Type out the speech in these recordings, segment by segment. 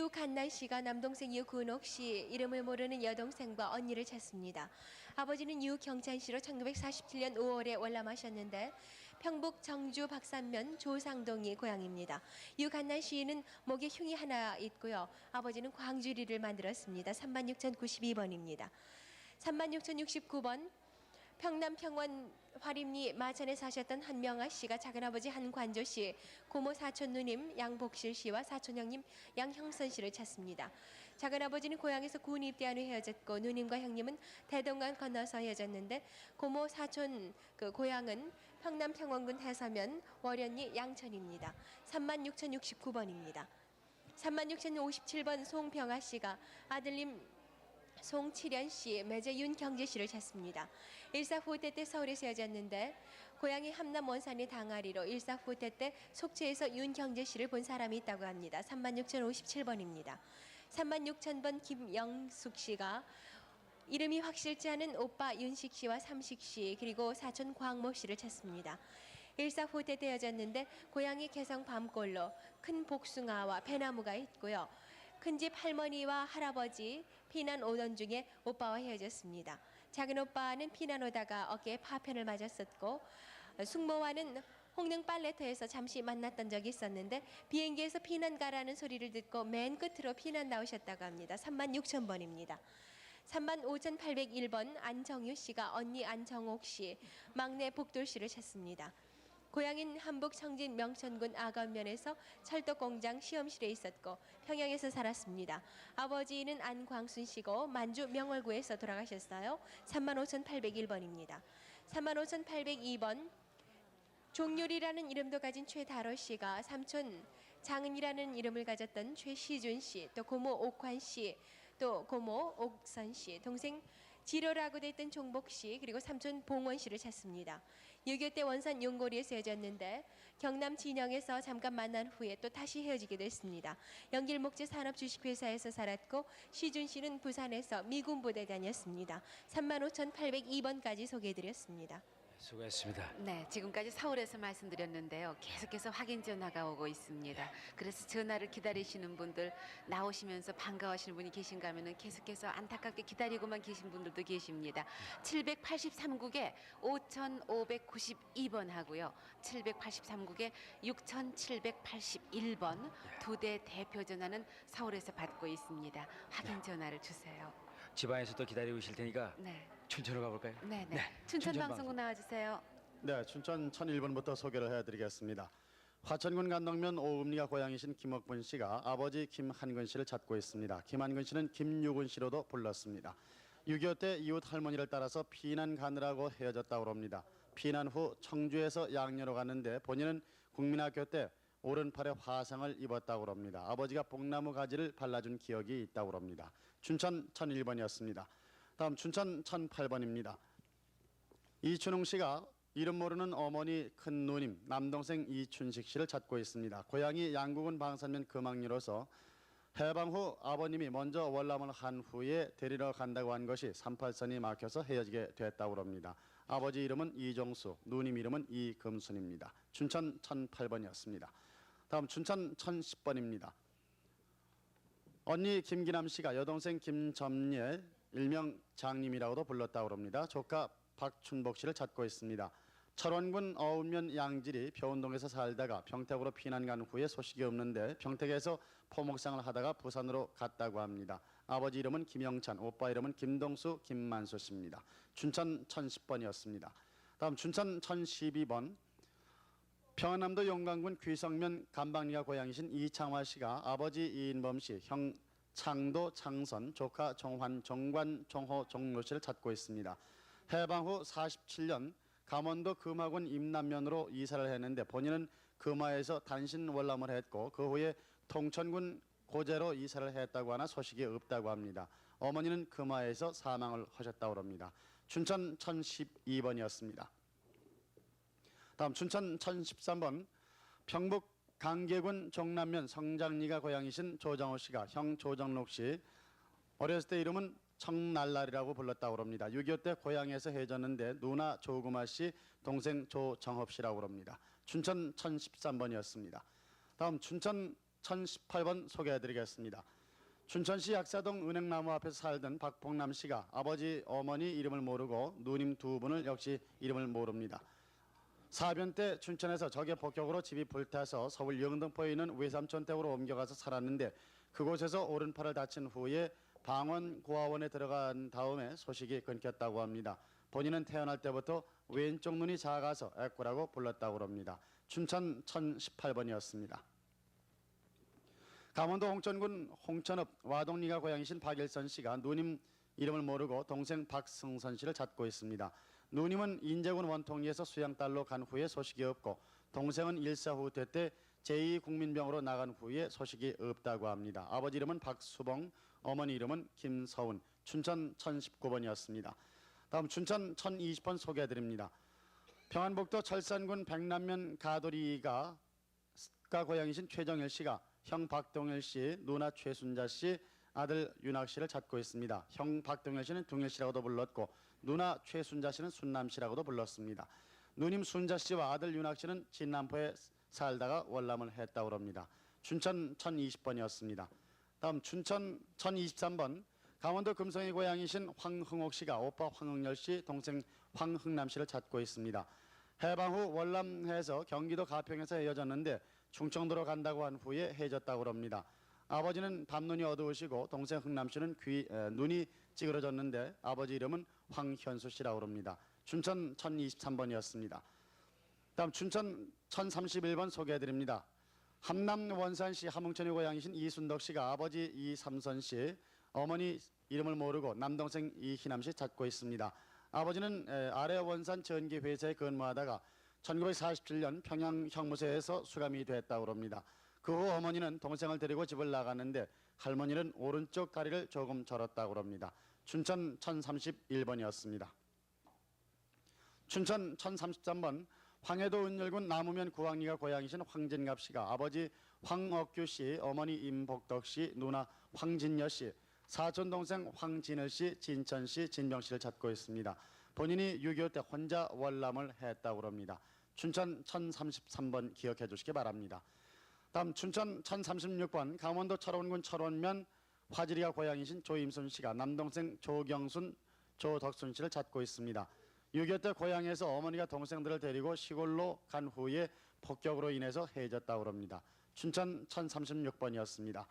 유간난 씨가 남동생 유근옥 씨, 이름을 모르는 여동생과 언니를 찾습니다. 아버지는 유경찬 씨로 1947년 5월에 월남하셨는데 평북 정주 박산면 조상동이 고향입니다. 유간난 씨는 목에 흉이 하나 있고요. 아버지는 광주리를 만들었습니다. 36,092번입니다. 36,069번 평남 평원 화림리 마천에 사셨던 한명아 씨가 작은아버지 한관조 씨, 고모 사촌 누님 양복실 씨와 사촌 형님 양형선 씨를 찾습니다. 작은아버지는 고향에서 군 입대한 후 헤어졌고 누님과 형님은 대동강 건너서 헤어졌는데 고모 사촌 고향은 평남 평원군 해서면 월연리 양천입니다. 36,069번입니다. 36,057번 송병아 씨가 아들님 송칠현 씨, 매제 윤경재 씨를 찾습니다. 일사후퇴 때 서울에서 헤어졌는데 고향이 함남 원산의 당아리로 일사후퇴 때 속초에서 윤경재 씨를 본 사람이 있다고 합니다. 36,057번입니다. 36,000번 김영숙 씨가 이름이 확실치 않은 오빠 윤식 씨와 삼식 씨 그리고 사촌 광모 씨를 찾습니다. 일사후퇴 때 헤어졌는데 고향이 개성 밤골로 큰 복숭아와 배나무가 있고요. 큰집 할머니와 할아버지 피난 오던 중에 오빠와 헤어졌습니다. 작은 오빠는 피난 오다가 어깨에 파편을 맞았었고 숙모와는 홍릉 빨래터에서 잠시 만났던 적이 있었는데 비행기에서 피난 가라는 소리를 듣고 맨 끝으로 피난 나오셨다고 합니다. 36,000번입니다. 35,801번 안정유 씨가 언니 안정옥 씨, 막내 복돌 씨를 찾습니다. 고향인 한북 청진 명천군 아건면에서 철도공장 시험실에 있었고 평양에서 살았습니다. 아버지는 안광순 씨고 만주 명월구에서 돌아가셨어요. 35,801번입니다. 35,802번 종률이라는 이름도 가진 최다로 씨가 삼촌 장은이라는 이름을 가졌던 최시준 씨, 또 고모 옥환 씨, 또 고모 옥선 씨, 동생 지로라고 됐던 종복 씨, 그리고 삼촌 봉원 씨를 찾습니다. 6.25 때 원산 용고리에서 헤어졌는데 경남 진영에서 잠깐 만난 후에 또 다시 헤어지게 됐습니다. 연길목재 산업주식회사에서 살았고 시준 씨는 부산에서 미군부대 다녔습니다. 35,802번까지 소개해드렸습니다. 수고했습니다. 네, 지금까지 서울에서 말씀드렸는데요. 계속해서 확인 전화가 오고 있습니다. 그래서 전화를 기다리시는 분들, 나오시면서 반가워하시는 분이 계신가 하면은 계속해서 안타깝게 기다리고만 계신 분들도 계십니다. 783국에 5,592번 하고요. 783국에 6,781번 두 대 대표 전화는 서울에서 받고 있습니다. 확인 전화를 주세요. 집안에서도 기다리고 계실 테니까 네. 춘천으로 가볼까요? 네. 춘천방송국 나와주세요. 네, 춘천 1001번부터 소개를 해드리겠습니다. 화천군 간동면 오읍리가 고향이신 김옥분 씨가 아버지 김한근 씨를 찾고 있습니다. 김한근 씨는 김유근 씨로도 불렀습니다. 6.25 때 이웃 할머니를 따라서 피난 가느라고 헤어졌다고 합니다. 피난 후 청주에서 양녀로 갔는데 본인은 국민학교 때 오른팔에 화상을 입었다고 합니다. 아버지가 뽕나무 가지를 발라준 기억이 있다고 합니다. 춘천 1001번이었습니다. 다음 춘천 1008번입니다. 이춘웅 씨가 이름 모르는 어머니 큰 누님 남동생 이춘식 씨를 찾고 있습니다. 고향이 양구군 방산면 금악리로서 해방 후 아버님이 먼저 월남을 한 후에 데리러 간다고 한 것이 38선이 막혀서 헤어지게 됐다고 합니다. 아버지 이름은 이종수, 누님 이름은 이금순입니다. 춘천 1008번이었습니다. 다음 춘천 1010번입니다. 언니 김기남 씨가 여동생 김점예 일명 장님이라고도 불렀다고 합니다. 조카 박춘복 씨를 찾고 있습니다. 철원군 어운면 양질이 표운동에서 살다가 평택으로 피난 간 후에 소식이 없는데 평택에서 포목상을 하다가 부산으로 갔다고 합니다. 아버지 이름은 김영찬, 오빠 이름은 김동수, 김만수 씨입니다. 춘천 1010번이었습니다. 다음 춘천 1012번. 평안남도 용강군 귀성면 감방리가 고향이신 이창화 씨가 아버지 이인범 씨, 형 창도 창선, 조카 정환, 정관, 정호, 정로 씨를 찾고 있습니다. 해방 후 47년 강원도 금화군 임남면으로 이사를 했는데 본인은 금화에서 단신 월남을 했고 그 후에 통천군 고제로 이사를 했다고 하나 소식이 없다고 합니다. 어머니는 금화에서 사망을 하셨다고 합니다. 춘천 1012번이었습니다. 다음 춘천 1013번. 평북 강계군 종남면 성장리가 고향이신 조정호 씨가 형 조정록 씨, 어렸을 때 이름은 청날날이라고 불렀다고 합니다. 6.25 때 고향에서 헤어졌는데 누나 조구마 씨, 동생 조정업 씨라고 합니다. 춘천 1013번이었습니다. 다음 춘천 1018번 소개해드리겠습니다. 춘천시 약사동 은행나무 앞에서 살던 박봉남 씨가 아버지, 어머니 이름을 모르고 누님 두 분을 역시 이름을 모릅니다. 사변 때 춘천에서 적의 폭격으로 집이 불타서 서울 영등포에 있는 외삼촌 댁으로 옮겨가서 살았는데 그곳에서 오른팔을 다친 후에 방언고아원에 들어간 다음에 소식이 끊겼다고 합니다. 본인은 태어날 때부터 왼쪽 눈이 작아서 애꾸라고 불렀다고 합니다. 춘천 1018번이었습니다. 강원도 홍천군 홍천읍 와동리가 고향이신 박일선 씨가 누님 이름을 모르고 동생 박승선 씨를 찾고 있습니다. 누님은 인제군 원통리에서 수양딸로 간 후에 소식이 없고 동생은 일사후퇴 때 제2국민병으로 나간 후에 소식이 없다고 합니다. 아버지 이름은 박수봉, 어머니 이름은 김서운, 춘천 1019번이었습니다. 다음 춘천 1020번 소개해드립니다. 평안북도 철산군 백남면 가도리가 고향이신 최정일 씨가 형 박동일 씨, 누나 최순자 씨, 아들 윤학 씨를 찾고 있습니다. 형 박동일 씨는 둥일 씨라고도 불렀고 누나 최순자 씨는 순남 씨라고도 불렀습니다. 누님 순자 씨와 아들 윤학 씨는 진남포에 살다가 월남을 했다고 합니다. 춘천 1020번이었습니다. 다음 춘천 1023번 강원도 금성의 고향이신 황흥옥 씨가 오빠 황흥열 씨, 동생 황흥남 씨를 찾고 있습니다. 해방 후 월남해서 경기도 가평에서 헤어졌는데 충청도로 간다고 한 후에 헤어졌다고 합니다. 아버지는 밤눈이 어두우시고 동생 흥남 씨는 눈이 찌그러졌는데 아버지 이름은 황현수 씨라고 합니다. 춘천 1023번이었습니다. 다음 춘천 1031번 소개해드립니다. 함남 원산시 함흥천의 고향이신 이순덕 씨가 아버지 이삼선 씨, 어머니 이름을 모르고 남동생 이희남 씨 찾고 있습니다. 아버지는 아래 원산 전기회사에 근무하다가 1947년 평양 형무소에서 수감이 됐다고 합니다. 그 후 어머니는 동생을 데리고 집을 나갔는데 할머니는 오른쪽 다리를 조금 절었다고 합니다. 춘천 1031번이었습니다. 춘천 1033번 황해도 은열군 남우면 구왕리가 고향이신 황진갑 씨가 아버지 황억규 씨, 어머니 임복덕 씨, 누나 황진여 씨, 사촌 동생 황진을 씨, 진천 씨, 진병 씨를 찾고 있습니다. 본인이 6.25 때 혼자 월남을 했다고 합니다. 춘천 1033번 기억해 주시기 바랍니다. 다음 춘천 1036번 강원도 철원군 철원면 화지리가 고향이신 조임순 씨가 남동생 조경순, 조덕순 씨를 찾고 있습니다. 6.25 때 고향에서 어머니가 동생들을 데리고 시골로 간 후에 폭격으로 인해서 헤어졌다고 합니다. 춘천 1036번이었습니다.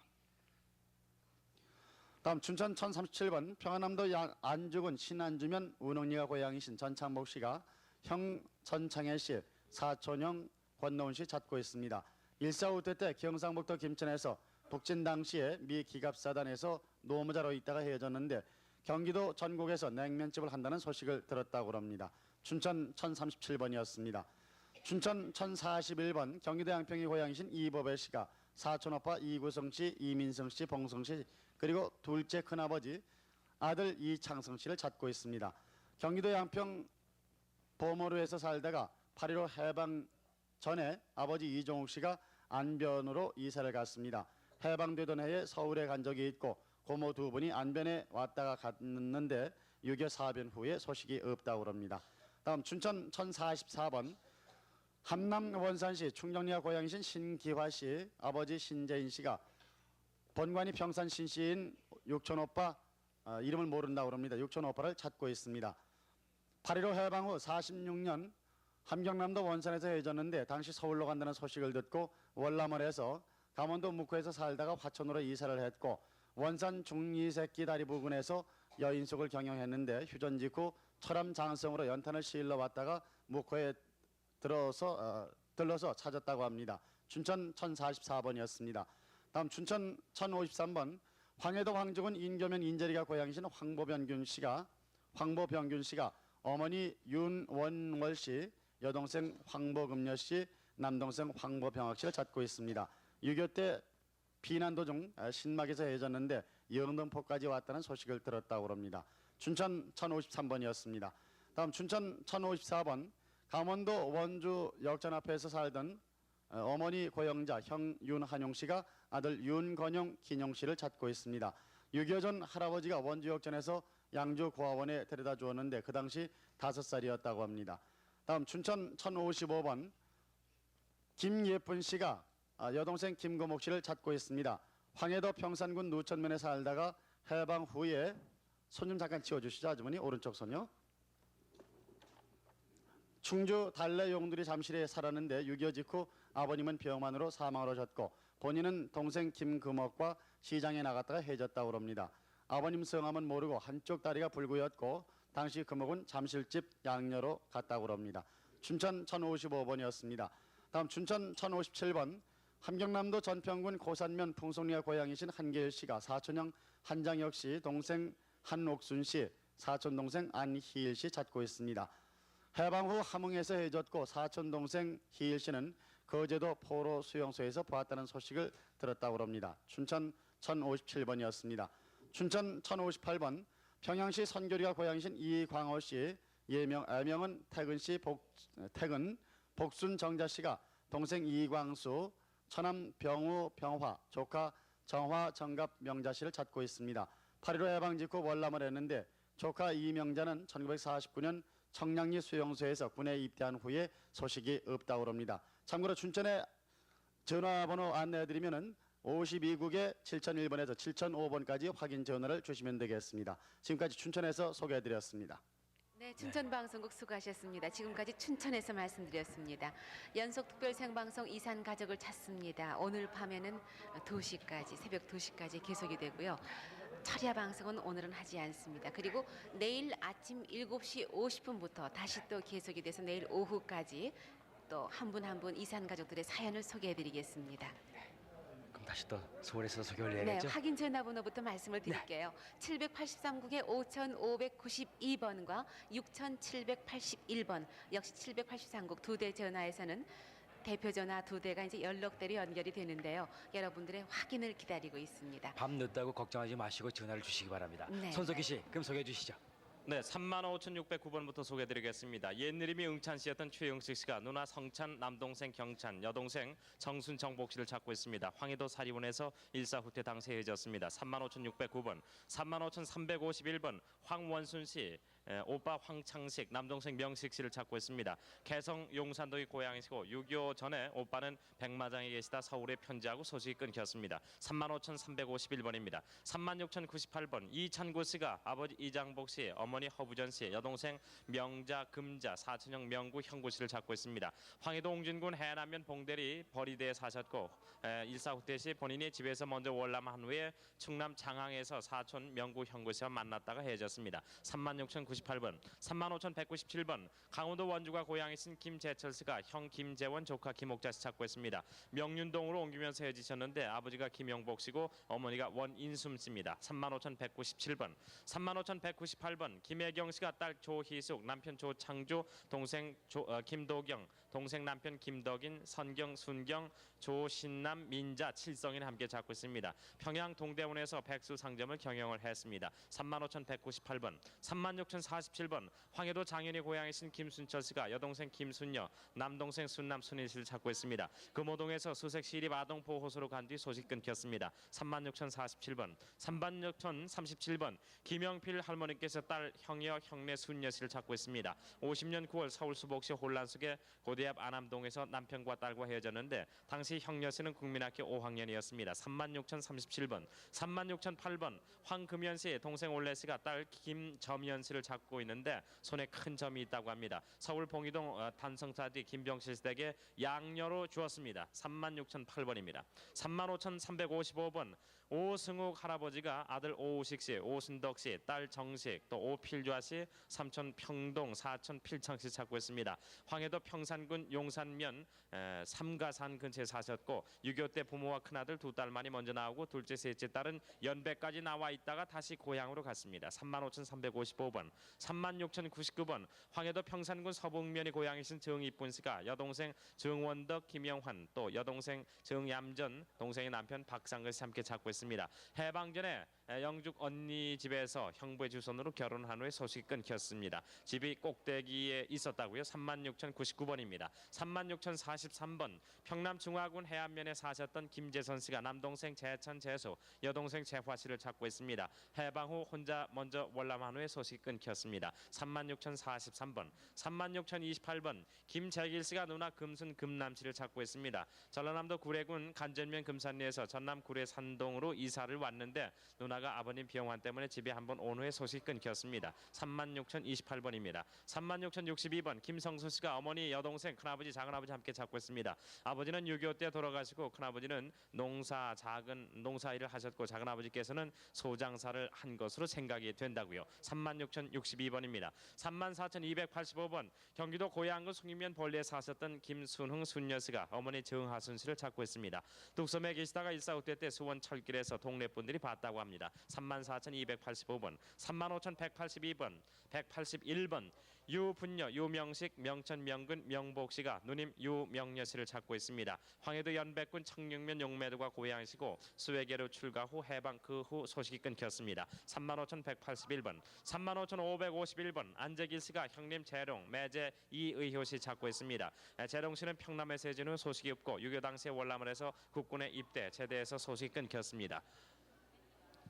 다음 춘천 1037번 평안남도 안주군 신안주면 운흥리가 고향이신 전창복 씨가 형 전창혜 씨, 사촌형 권노은 씨 찾고 있습니다. 일사후퇴 때 경상북도 김천에서 북진 당시에 미 기갑사단에서 노무자로 있다가 헤어졌는데 경기도 전국에서 냉면집을 한다는 소식을 들었다고 합니다. 춘천 1037번이었습니다. 춘천 1041번 경기도 양평의 고향이신 이보배 씨가 사촌오빠 이구성 씨, 이민성 씨, 봉성 씨 그리고 둘째 큰아버지 아들 이창성 씨를 찾고 있습니다. 경기도 양평 보모루에서 살다가 8.15 해방 전에 아버지 이종욱 씨가 안변으로 이사를 갔습니다. 해방되던 해에 서울에 간 적이 있고 고모 두 분이 안변에 왔다가 갔는데 6.25 사변 후에 소식이 없다고 합니다. 다음 춘천 1044번 함남 원산시 충정리가 고향이신 신기화 씨, 아버지 신재인 씨가 본관이 평산 신씨인 육촌오빠 이름을 모른다고 합니다. 육촌오빠를 찾고 있습니다. 8.15 해방 후 46년 함경남도 원산에서 헤어졌는데 당시 서울로 간다는 소식을 듣고 월남을 해서 강원도 묵호에서 살다가 화천으로 이사를 했고 원산 중리새끼 다리 부근에서 여인숙을 경영했는데 휴전 직후 철암 장성으로 연탄을 실러 왔다가 묵호에 들러서 찾았다고 합니다. 춘천 1044번이었습니다. 다음 춘천 1053번 황해도 황주군 인교면 인제리가 고향이신 황보병균 씨가 어머니 윤원월 씨, 여동생 황보금여 씨, 남동생 황보병학 씨를 찾고 있습니다. 6.25 때 피난 도중 신막에서 헤어졌는데 영등포까지 왔다는 소식을 들었다고 합니다. 춘천 1053번이었습니다. 다음 춘천 1054번 강원도 원주 역전 앞에서 살던 어머니 고영자 형 윤한용 씨가 아들 윤건용 긴용 씨를 찾고 있습니다. 6.25 전 할아버지가 원주 역전에서 양주 고아원에 데려다 주었는데 그 당시 5살이었다고 합니다. 다음 춘천 1055번 김예쁜 씨가 여동생 김금옥 씨를 찾고 있습니다. 황해도 평산군 누천면에 살다가 해방 후에 손 좀 잠깐 치워주시죠, 아주머니. 오른쪽 손요. 충주 달래 용두리 잠실에 살았는데 6.25 직후 아버님은 병만으로 사망을 하셨고 본인은 동생 김금옥과 시장에 나갔다가 해졌다고 합니다. 아버님 성함은 모르고 한쪽 다리가 불구였고 당시 금옥은 잠실집 양녀로 갔다고 합니다. 춘천 1055번이었습니다. 다음 춘천 1057번 함경남도 전평군 고산면 풍속리가 고향이신 한계일 씨가 사촌형 한장혁 씨, 동생 한옥순 씨, 사촌 동생 안희일 씨 찾고 있습니다. 해방 후 함흥에서 해졌고 사촌 동생 희일 씨는 거제도 포로 수용소에서 보았다는 소식을 들었다고 합니다. 춘천 1057번이었습니다. 춘천 1058번 평양시 선교리가 고향이신 이광호 씨, 애명은 태근 씨, 태근 복순 정자 씨가 동생 이광수, 처남 병우 병화, 조카 정화 정갑 명자 씨를 찾고 있습니다. 8.15 해방 직후 월남을 했는데 조카 이명자는 1949년 청량리 수용소에서 군에 입대한 후에 소식이 없다고 합니다. 참고로 춘천에 전화번호 안내해드리면은 52국에 7001번에서 7005번까지 확인 전화를 주시면 되겠습니다. 지금까지 춘천에서 소개해드렸습니다. 네, 춘천방송국 수고하셨습니다. 지금까지 춘천에서 말씀드렸습니다. 연속 특별 생방송 이산 가족을 찾습니다. 오늘 밤에는 2시까지, 새벽 2시까지 계속이 되고요. 철야 방송은 오늘은 하지 않습니다. 그리고 내일 아침 7시 50분부터 다시 또 계속이 돼서 내일 오후까지 또 한 분 한 분 이산 가족들의 사연을 소개해드리겠습니다. 그럼 다시 또 서울에서 소개 네, 올려야겠죠? 확인 전화번호부터 말씀을 드릴게요. 783국에 5592번과 6781번, 역시 783국 두 대 전화에서는 대표 전화 두 대가 이제 연락대로 연결이 되는데요. 여러분들의 확인을 기다리고 있습니다. 밤 늦다고 걱정하지 마시고 전화를 주시기 바랍니다. 네. 손석희 씨, 그럼 소개해 주시죠. 네, 35,609번부터 소개해드리겠습니다. 옛 이름이 응찬 씨였던 최영식 씨가 누나 성찬, 남동생 경찬, 여동생 정순 정복 씨를 찾고 있습니다. 황해도 사리원에서 일사후퇴 당시 헤어졌습니다. 35,609번, 35,351번 황원순 씨, 오빠 황창식, 남동생 명식 씨를 찾고 있습니다. 개성 용산동이 고향이시고 6.25 전에 오빠는 백마장에 계시다 서울에 편지하고 소식이 끊겼습니다. 35,351번입니다. 36,098번 이찬구 씨가 아버지 이장복 씨, 어머니 허부전 씨, 여동생 명자, 금자, 사촌형 명구, 형구 씨를 찾고 있습니다. 황해도 옹진군 해남면 봉대리 버리대에 사셨고 일사후퇴 시 본인이 집에서 먼저 월남한 후에 충남 장항에서 사촌 명구, 형구 씨와 만났다가 헤어졌습니다. 36,098번, 35,197번 강원도 원주가 고향이신 김재철 씨가 형 김재원, 조카 김옥자 씨 찾고 있습니다. 명륜동으로 옮기면서 헤어지셨는데 아버지가 김영복 씨고 어머니가 원인숨 씨입니다. 35,197번, 35,198번 김혜경 씨가 딸 조희숙, 남편 조창주, 동생 김도경, 동생 남편 김덕인, 선경, 순경, 조신남, 민자, 칠성이를 함께 찾고 있습니다. 평양 동대문에서 백수 상점을 경영을 했습니다. 35,198번, 36,047번 황해도 장현이 고향이신 김순철 씨가 여동생 김순여, 남동생 순남, 순일 씨를 찾고 있습니다. 금호동에서 수색시립 아동보호소로 간 뒤 소식 끊겼습니다. 36,047번, 36,037번 김영필 할머니께서 딸 형여, 형내, 순여 씨를 찾고 있습니다. 50년 9월 서울 수복시 혼란 속에 고대 앞 안암동에서 남편과 딸과 헤어졌는데 당시 형여 씨는 국민학교 5학년이었습니다. 36,037번, 36,008번 황금연 씨, 동생 올레 씨가 딸 김점연 씨를 찾고 있는데 손에 큰 점이 있다고 합니다. 서울 봉이동 단성사디 김병실 씨에게 양녀로 주었습니다. 36,008번입니다. 35,355번 오승욱 할아버지가 아들 오우식 씨, 오순덕 씨, 딸 정식, 또 오필좌 씨, 삼촌 평동, 사촌 필창 씨 찾고 있습니다. 황해도 평산군 용산면 삼가산 근처에 사셨고 6.25 때 부모와 큰아들 두 딸만이 먼저 나오고 둘째, 셋째 딸은 연배까지 나와 있다가 다시 고향으로 갔습니다. 35,355번, 36,099번 황해도 평산군 서북면이 고향이신 정이쁜 씨가 여동생 정원덕, 김영환, 또 여동생 정얌전, 동생의 남편 박상근 씨 함께 찾고 있습니다. 해방 전에 영죽 언니 집에서 형부의 주선으로 결혼한 후에 소식이 끊겼습니다. 집이 꼭대기에 있었다고요. 36,099번입니다. 36,043번 평남 중화군 해안면에 사셨던 김재선 씨가 남동생 재천 재수, 여동생 재화 씨를 찾고 있습니다. 해방 후 혼자 먼저 월남한 후에 소식이 끊겼습니다. 36,043번, 36,028번 김재길 씨가 누나 금순 금남 씨를 찾고 있습니다. 전라남도 구례군 간전면 금산리에서 전남 구례 산동으로 이사를 왔는데 누나가 아버님 병환 때문에 집에 한번 온 후에 소식이 끊겼습니다. 36,028번입니다. 36,062번 김성순 씨가 어머니, 여동생, 큰아버지, 작은아버지 함께 찾고 있습니다. 아버지는 6.25 때 돌아가시고 큰아버지는 작은 농사 일을 하셨고 작은아버지께서는 소장사를 한 것으로 생각이 된다고요. 36,062번입니다. 34,285번 경기도 고양군 숭인면 볼리에 사셨던 김순흥 순녀 씨가 어머니 정하순 씨를 찾고 있습니다. 뚝섬에 계시다가 일사후퇴 때 수원 철길에서 동네 분들이 봤다고 합니다. 34,285번, 35,182번, 181번 유분녀, 유명식, 명천, 명근, 명복 씨가 누님 유명녀 씨를 찾고 있습니다. 황해도 연백군 청룡면 용매도가 고향이시고 수해계로 출가 후 해방 그 후 소식이 끊겼습니다. 35,181번, 35,551번 안재길 씨가 형님 재롱, 매제 이의효 씨 찾고 있습니다. 재롱 씨는 평남에서 해진 후 소식이 없고 6.25 당시에 월남을 해서 국군에 입대, 제대해서 소식이 끊겼습니다.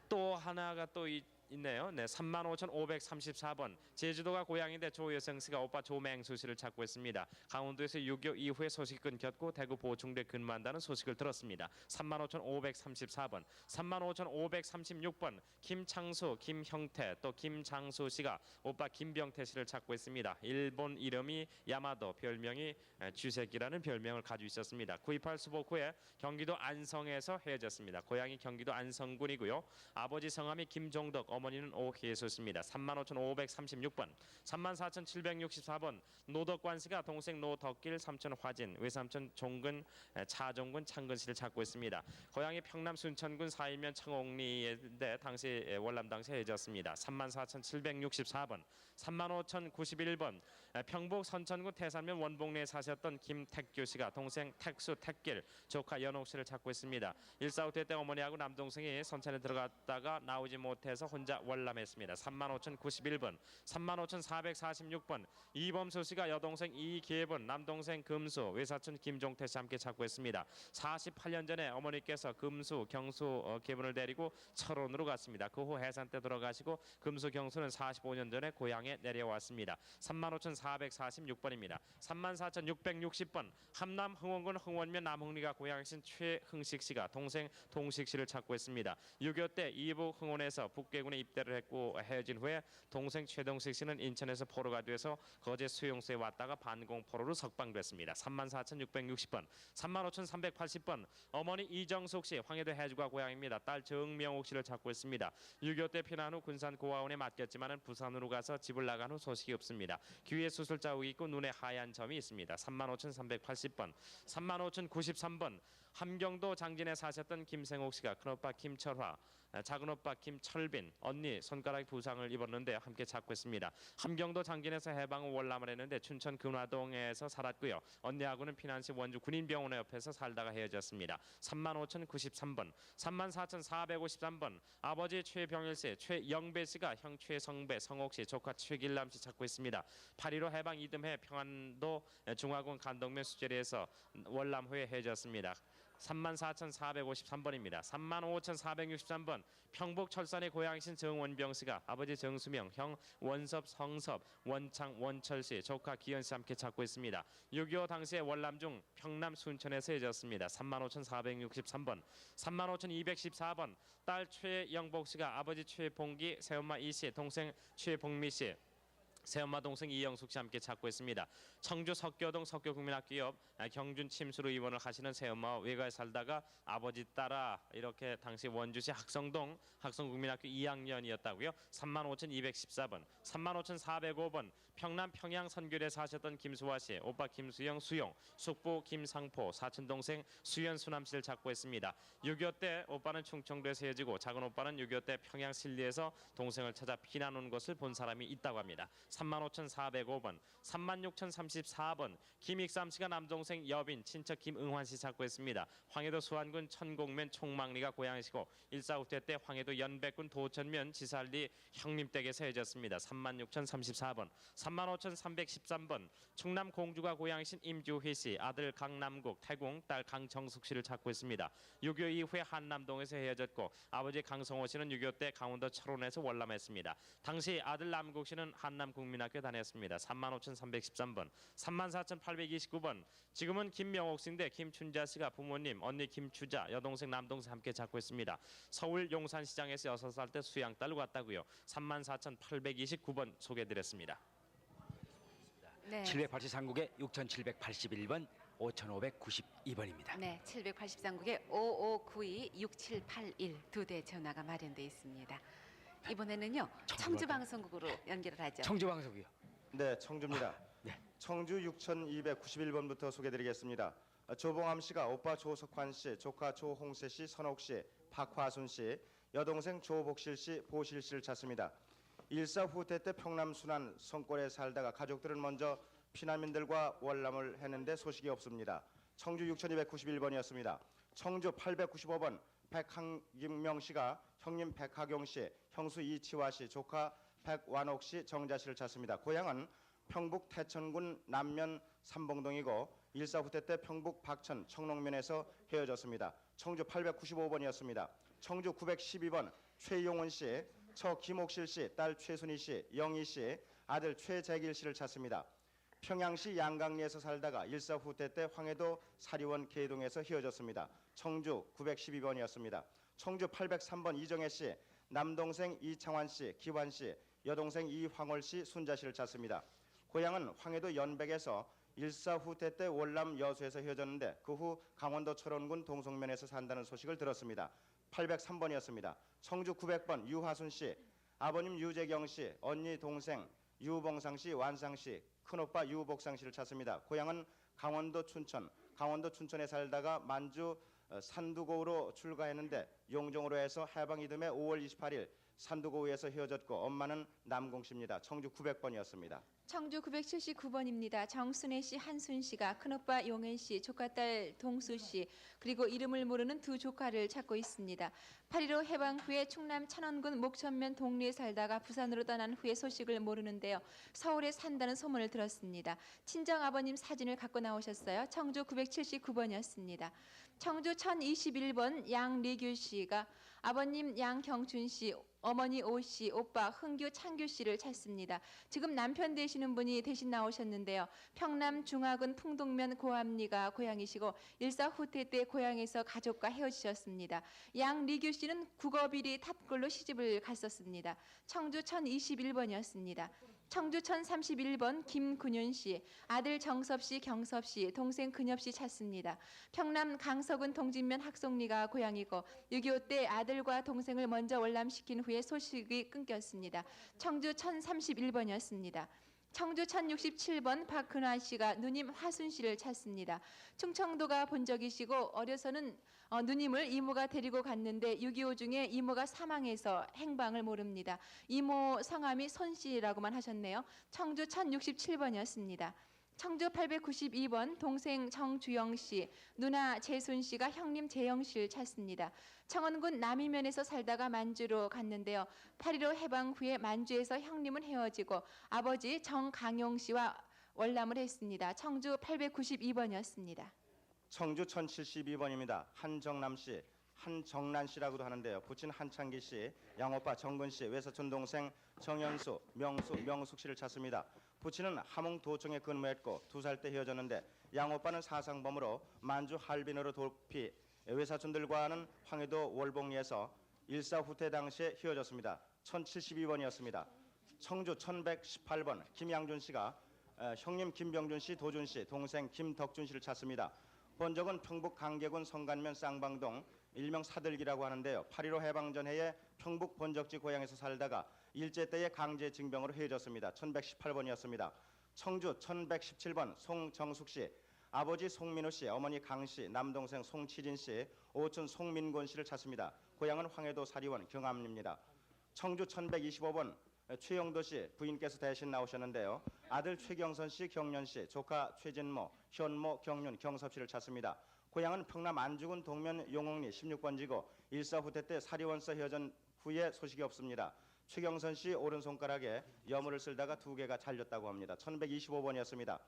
또 하나가 또 있네요. 네, 35,534번 제주도가 고향인데 조여성 씨가 오빠 조맹수 씨를 찾고 있습니다. 강원도에서 6.25 이후에 소식이 끊겼고 대구 보충대 근무한다는 소식을 들었습니다. 35,534번, 35,536번 김창수, 김형태, 또 김장수 씨가 오빠 김병태 씨를 찾고 있습니다. 일본 이름이 야마도, 별명이 쥐새끼라는 별명을 가지고 있었습니다. 9.28 수복 후에 경기도 안성에서 헤어졌습니다. 고향이 경기도 안성군이고요. 아버지 성함이 김종덕, 어머니는 오혜수입니다. 35,536번, 34,764번 노덕관 씨가 동생 노덕길, 삼촌 화진, 외삼촌 종근, 차종근, 창근 씨를 찾고 있습니다. 고향이 평남 순천군 사이면 청옥리인데 당시 월남 당시 헤어졌습니다. 34,764번, 35,091번 평북 선천군 태산면 원봉리에 사셨던 김택규 씨가 동생 택수, 택길, 조카 연옥 씨를 찾고 있습니다. 일사후퇴 때 어머니하고 남동생이 선천에 들어갔다가 나오지 못해서 혼자 월남했습니다. 35,091번, 35,446번 이범수 씨가 여동생 이계번, 남동생 금수, 외사촌 김종태 씨 함께 찾고 있습니다. 48년 전에 어머니께서 금수, 경수, 계분을 데리고 철원으로 갔습니다. 그 후 해산 때 돌아가시고 금수, 경수는 45년 전에 고향에 내려왔습니다. 35,446번입니다. 34,660번 함남 흥원군 흥원면 남흥리가 고향이신 최흥식 씨가 동생 동식 씨를 찾고 있습니다. 6.25 때 이북 흥원에서 북계군에 입대를 했고 헤어진 후에 동생 최동식 씨는 인천에서 포로가 돼서 거제 수용소에 왔다가 반공포로로 석방됐습니다. 34,660번, 35,380번 어머니 이정숙 씨 황해도 해주가 고향입니다. 딸 정명옥 씨를 찾고 있습니다. 6.25 때 피난 후 군산 고아원에 맡겼지만은 부산으로 가서 집을 나간 후 소식이 없습니다. 귀에 수술 자국이 있고 눈에 하얀 점이 있습니다. 35,380번, 35,093번 함경도 장진에 사셨던 김생옥 씨가 큰오빠 김철화, 작은오빠 김철빈, 언니 손가락 부상을 입었는데 함께 찾고 있습니다. 함경도 장진에서 해방 후 월남을 했는데 춘천 근화동에서 살았고요. 언니하고는 피난시 원주 군인병원에 옆에서 살다가 헤어졌습니다. 35,093번, 34,453번 아버지 최병일 씨, 최영배 씨가 형 최성배, 성옥 씨, 조카 최길남 씨 찾고 있습니다. 8.15 해방 이듬해 평안도 중화군 간동면 수제리에서 월남 후에 헤어졌습니다. 34,453번입니다. 35,463번 평북 철산의 고향이신 정원병 씨가 아버지 정수명, 형 원섭, 성섭, 원창, 원철 씨, 조카 기현 씨 함께 찾고 있습니다. 6.25 당시에 월남 중 평남 순천에서 헤어졌습니다. 35,463번, 35,214번 딸 최영복 씨가 아버지 최봉기, 새엄마 이 씨, 동생 최봉미 씨, 새엄마 동생 이영숙 씨 함께 찾고 있습니다. 청주 석교동 석교국민학교 옆 경준 침수로 입원을 하시는 새엄마와 외가에 살다가 아버지 따라 이렇게 당시 원주시 학성동 학성국민학교 2학년이었다고요. 35,214번, 35,405번 평남 평양 선교에 사셨던 김수화 씨, 오빠 김수영, 수용, 숙부 김상포, 사촌 동생 수연, 수남 씨를 찾고 있습니다. 6.25 때 오빠는 충청도에서 헤어지고 작은 오빠는 6.25 때 평양 신리에서 동생을 찾아 피난 온 것을 본 사람이 있다고 합니다. 35,405번, 36,034번 김익삼 씨가 남동생 여빈, 친척 김응환 씨 찾고 있습니다. 황해도 수안군 천곡면 총망리가 고향이시고 일사후퇴 때 황해도 연백군 도천면 지살리 형님 댁에서 헤어졌습니다. 36,034번, 35,313번 충남 공주가 고향이신 임주희 씨, 아들 강남국, 태궁, 딸 강정숙 씨를 찾고 있습니다. 6.25 이후에 한남동에서 헤어졌고 아버지 강성호 씨는 6.25 때 강원도 철원에서 월남했습니다. 당시 아들 남국 씨는 한남국민학교 다녔습니다. 35,313번, 34,829번 지금은 김명옥 씨인데 김춘자 씨가 부모님, 언니 김추자, 여동생 남동생 함께 찾고 있습니다. 서울 용산시장에서 6살 때 수양딸로 갔다고요. 34,829번 소개해드렸습니다. 네. 783국에 6,781번, 5,592번입니다. 네, 783국에 5592 6781 두 대 전화가 마련돼 있습니다. 이번에는요 청주 방송국으로 연결을 하죠. 청주 방송이요. 네, 청주입니다. 네. 청주 6291번부터 소개드리겠습니다. 조봉암 씨가 오빠 조석환 씨, 조카 조홍세 씨, 선옥 씨, 박화순 씨, 여동생 조복실 씨, 보실 씨를 찾습니다. 일사후퇴 때 평남 순안 성골에 살다가 가족들은 먼저 피난민들과 월남을 했는데 소식이 없습니다. 청주 6291번이었습니다. 청주 895번 백항김명 씨가 형님 백하경 씨, 형수 이치화 씨, 조카 백완옥 씨, 정자 씨를 찾습니다. 고향은 평북 태천군 남면 삼봉동이고 일사후퇴 때 평북 박천 청롱면에서 헤어졌습니다. 청주 895번이었습니다. 청주 912번 최용훈 씨, 처 김옥실 씨, 딸 최순희 씨, 영희 씨, 아들 최재길 씨를 찾습니다. 평양시 양강리에서 살다가 일사후퇴 때 황해도 사리원 계동에서 헤어졌습니다. 청주 912번이었습니다. 청주 803번 이정혜 씨, 남동생 이창환 씨, 기환 씨, 여동생 이황월 씨, 순자 씨를 찾습니다. 고향은 황해도 연백에서 일사후퇴 때 월남 여수에서 헤어졌는데 그 후 강원도 철원군 동성면에서 산다는 소식을 들었습니다. 803번이었습니다. 청주 900번 유하순 씨, 아버님 유재경 씨, 언니 동생 유봉상 씨, 완상 씨, 큰오빠 유복상 씨를 찾습니다. 고향은 강원도 춘천, 강원도 춘천에 살다가 만주 산두고우로 출가했는데 용종으로 해서 해방 이듬해 5월 28일 산두고우에서 헤어졌고 엄마는 남공 씨입니다. 청주 900번이었습니다. 청주 979번입니다. 정순애 씨, 한순 씨가 큰오빠 용현 씨, 조카딸 동수 씨, 그리고 이름을 모르는 두 조카를 찾고 있습니다. 8.15 해방 후에 충남 천원군 목천면 동리에 살다가 부산으로 떠난 후에 소식을 모르는데요. 서울에 산다는 소문을 들었습니다. 친정 아버님 사진을 갖고 나오셨어요. 청주 979번이었습니다. 청주 1021번 양리규 씨가 아버님 양경춘 씨, 어머니 오 씨, 오빠 흥규 창규 씨를 찾습니다. 지금 남편 되시는 분이 대신 나오셨는데요. 평남 중화군 풍동면 고암리가 고향이시고 일사후퇴 때 고향에서 가족과 헤어지셨습니다. 양리규 씨는 국어비리 탑골로 시집을 갔었습니다. 청주 1021번이었습니다. 청주 1031번 김근윤 씨, 아들 정섭 씨, 경섭 씨, 동생 근엽 씨 찾습니다. 평남 강서군 동진면 학송리가 고향이고 6.25 때 아들과 동생을 먼저 월남시킨 후에 소식이 끊겼습니다. 청주 1031번이었습니다. 청주 1067번 박근화 씨가 누님 화순 씨를 찾습니다. 충청도가 본적이시고 어려서는 누님을 이모가 데리고 갔는데 6.25 중에 이모가 사망해서 행방을 모릅니다. 이모 성함이 손 씨라고만 하셨네요. 청주 1067번이었습니다. 청주 892번 동생 정주영 씨, 누나 재순 씨가 형님 재영 씨를 찾습니다. 청원군 남이면에서 살다가 만주로 갔는데요. 8.15 해방 후에 만주에서 형님은 헤어지고 아버지 정강용 씨와 월남을 했습니다. 청주 892번이었습니다. 청주 1072번입니다. 한정남 씨, 한정란 씨라고도 하는데요. 부친 한창기 씨, 양오빠 정근 씨, 외사촌 동생 정현수, 명숙 씨를 찾습니다. 부친은 함흥도청에 근무했고 2살 때 헤어졌는데 양오빠는 사상범으로 만주 할빈으로 돌피, 외사촌들과는 황해도 월봉리에서 일사후퇴 당시에 헤어졌습니다. 1072번이었습니다. 청주 1118번 김양준 씨가 형님 김병준 씨, 도준 씨, 동생 김덕준 씨를 찾습니다. 본적은 평북 강계군 성간면 쌍방동 일명 사들기라고 하는데요. 8.15 해방전 해에 평북 본적지 고향에서 살다가 일제 때의 강제 징병으로 헤어졌습니다. 1118번이었습니다. 청주 1117번 송정숙 씨, 아버지 송민우 씨, 어머니 강 씨, 남동생 송치진 씨, 오촌 송민곤 씨를 찾습니다. 고향은 황해도 사리원 경암리입니다. 청주 1125번 최영도 씨 부인께서 대신 나오셨는데요. 아들 최경선 씨, 경년 씨, 조카 최진모, 현모, 경륜, 경섭 씨를 찾습니다. 고향은 평남 안주군 동면 용흥리 16번지고 일사 후퇴 때 사리원서 헤어진 후에 소식이 없습니다. 최경선 씨 오른손가락에 여물을 쓸다가 2개가 잘렸다고 합니다. 1125번이었습니다.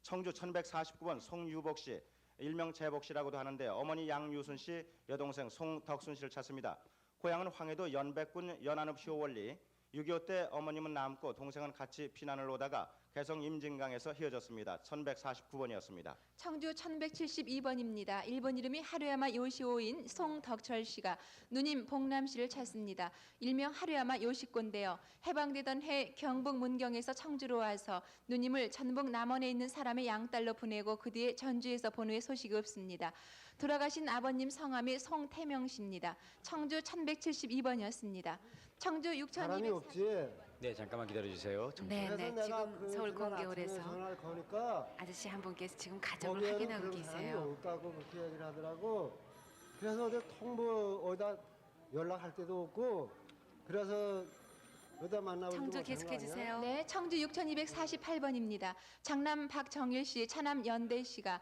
청주 1149번 송유복 씨, 일명 재복 씨라고도 하는데 어머니 양유순 씨, 여동생 송덕순 씨를 찾습니다. 고향은 황해도 연백군 연안읍 효원리. 6.25 때 어머님은 남고 동생은 같이 피난을 오다가 개성 임진강에서 헤어졌습니다. 1149번이었습니다. 청주 1172번입니다. 일본 이름이 하루야마 요시오인 송덕철 씨가 누님 복남 씨를 찾습니다. 일명 하루야마 요시코인데요. 해방되던 해 경북 문경에서 청주로 와서 누님을 전북 남원에 있는 사람의 양딸로 보내고 그 뒤에 전주에서 본 후에 소식이 없습니다. 돌아가신 아버님 성함이 송태명 씨입니다. 청주 1172번이었습니다. 청주 사람이 6200 없지. 네, 잠깐만 기다려 주세요. 네, 그래서 네. 내가 지금 그 서울 그날 공개홀에서 아침에 전화를 거니까 아저씨 한 분께서 지금 가정을 거기에는 확인하고 그런 사람이 계세요. 없다고 그렇게 얘기를 하더라고. 그래서 어디 통보 어디다 연락할 때도 없고 그래서 어디다 만나고 청주 계속해 주세요. 네, 청주 6248번입니다. 장남 박정일 씨, 차남 연대 씨가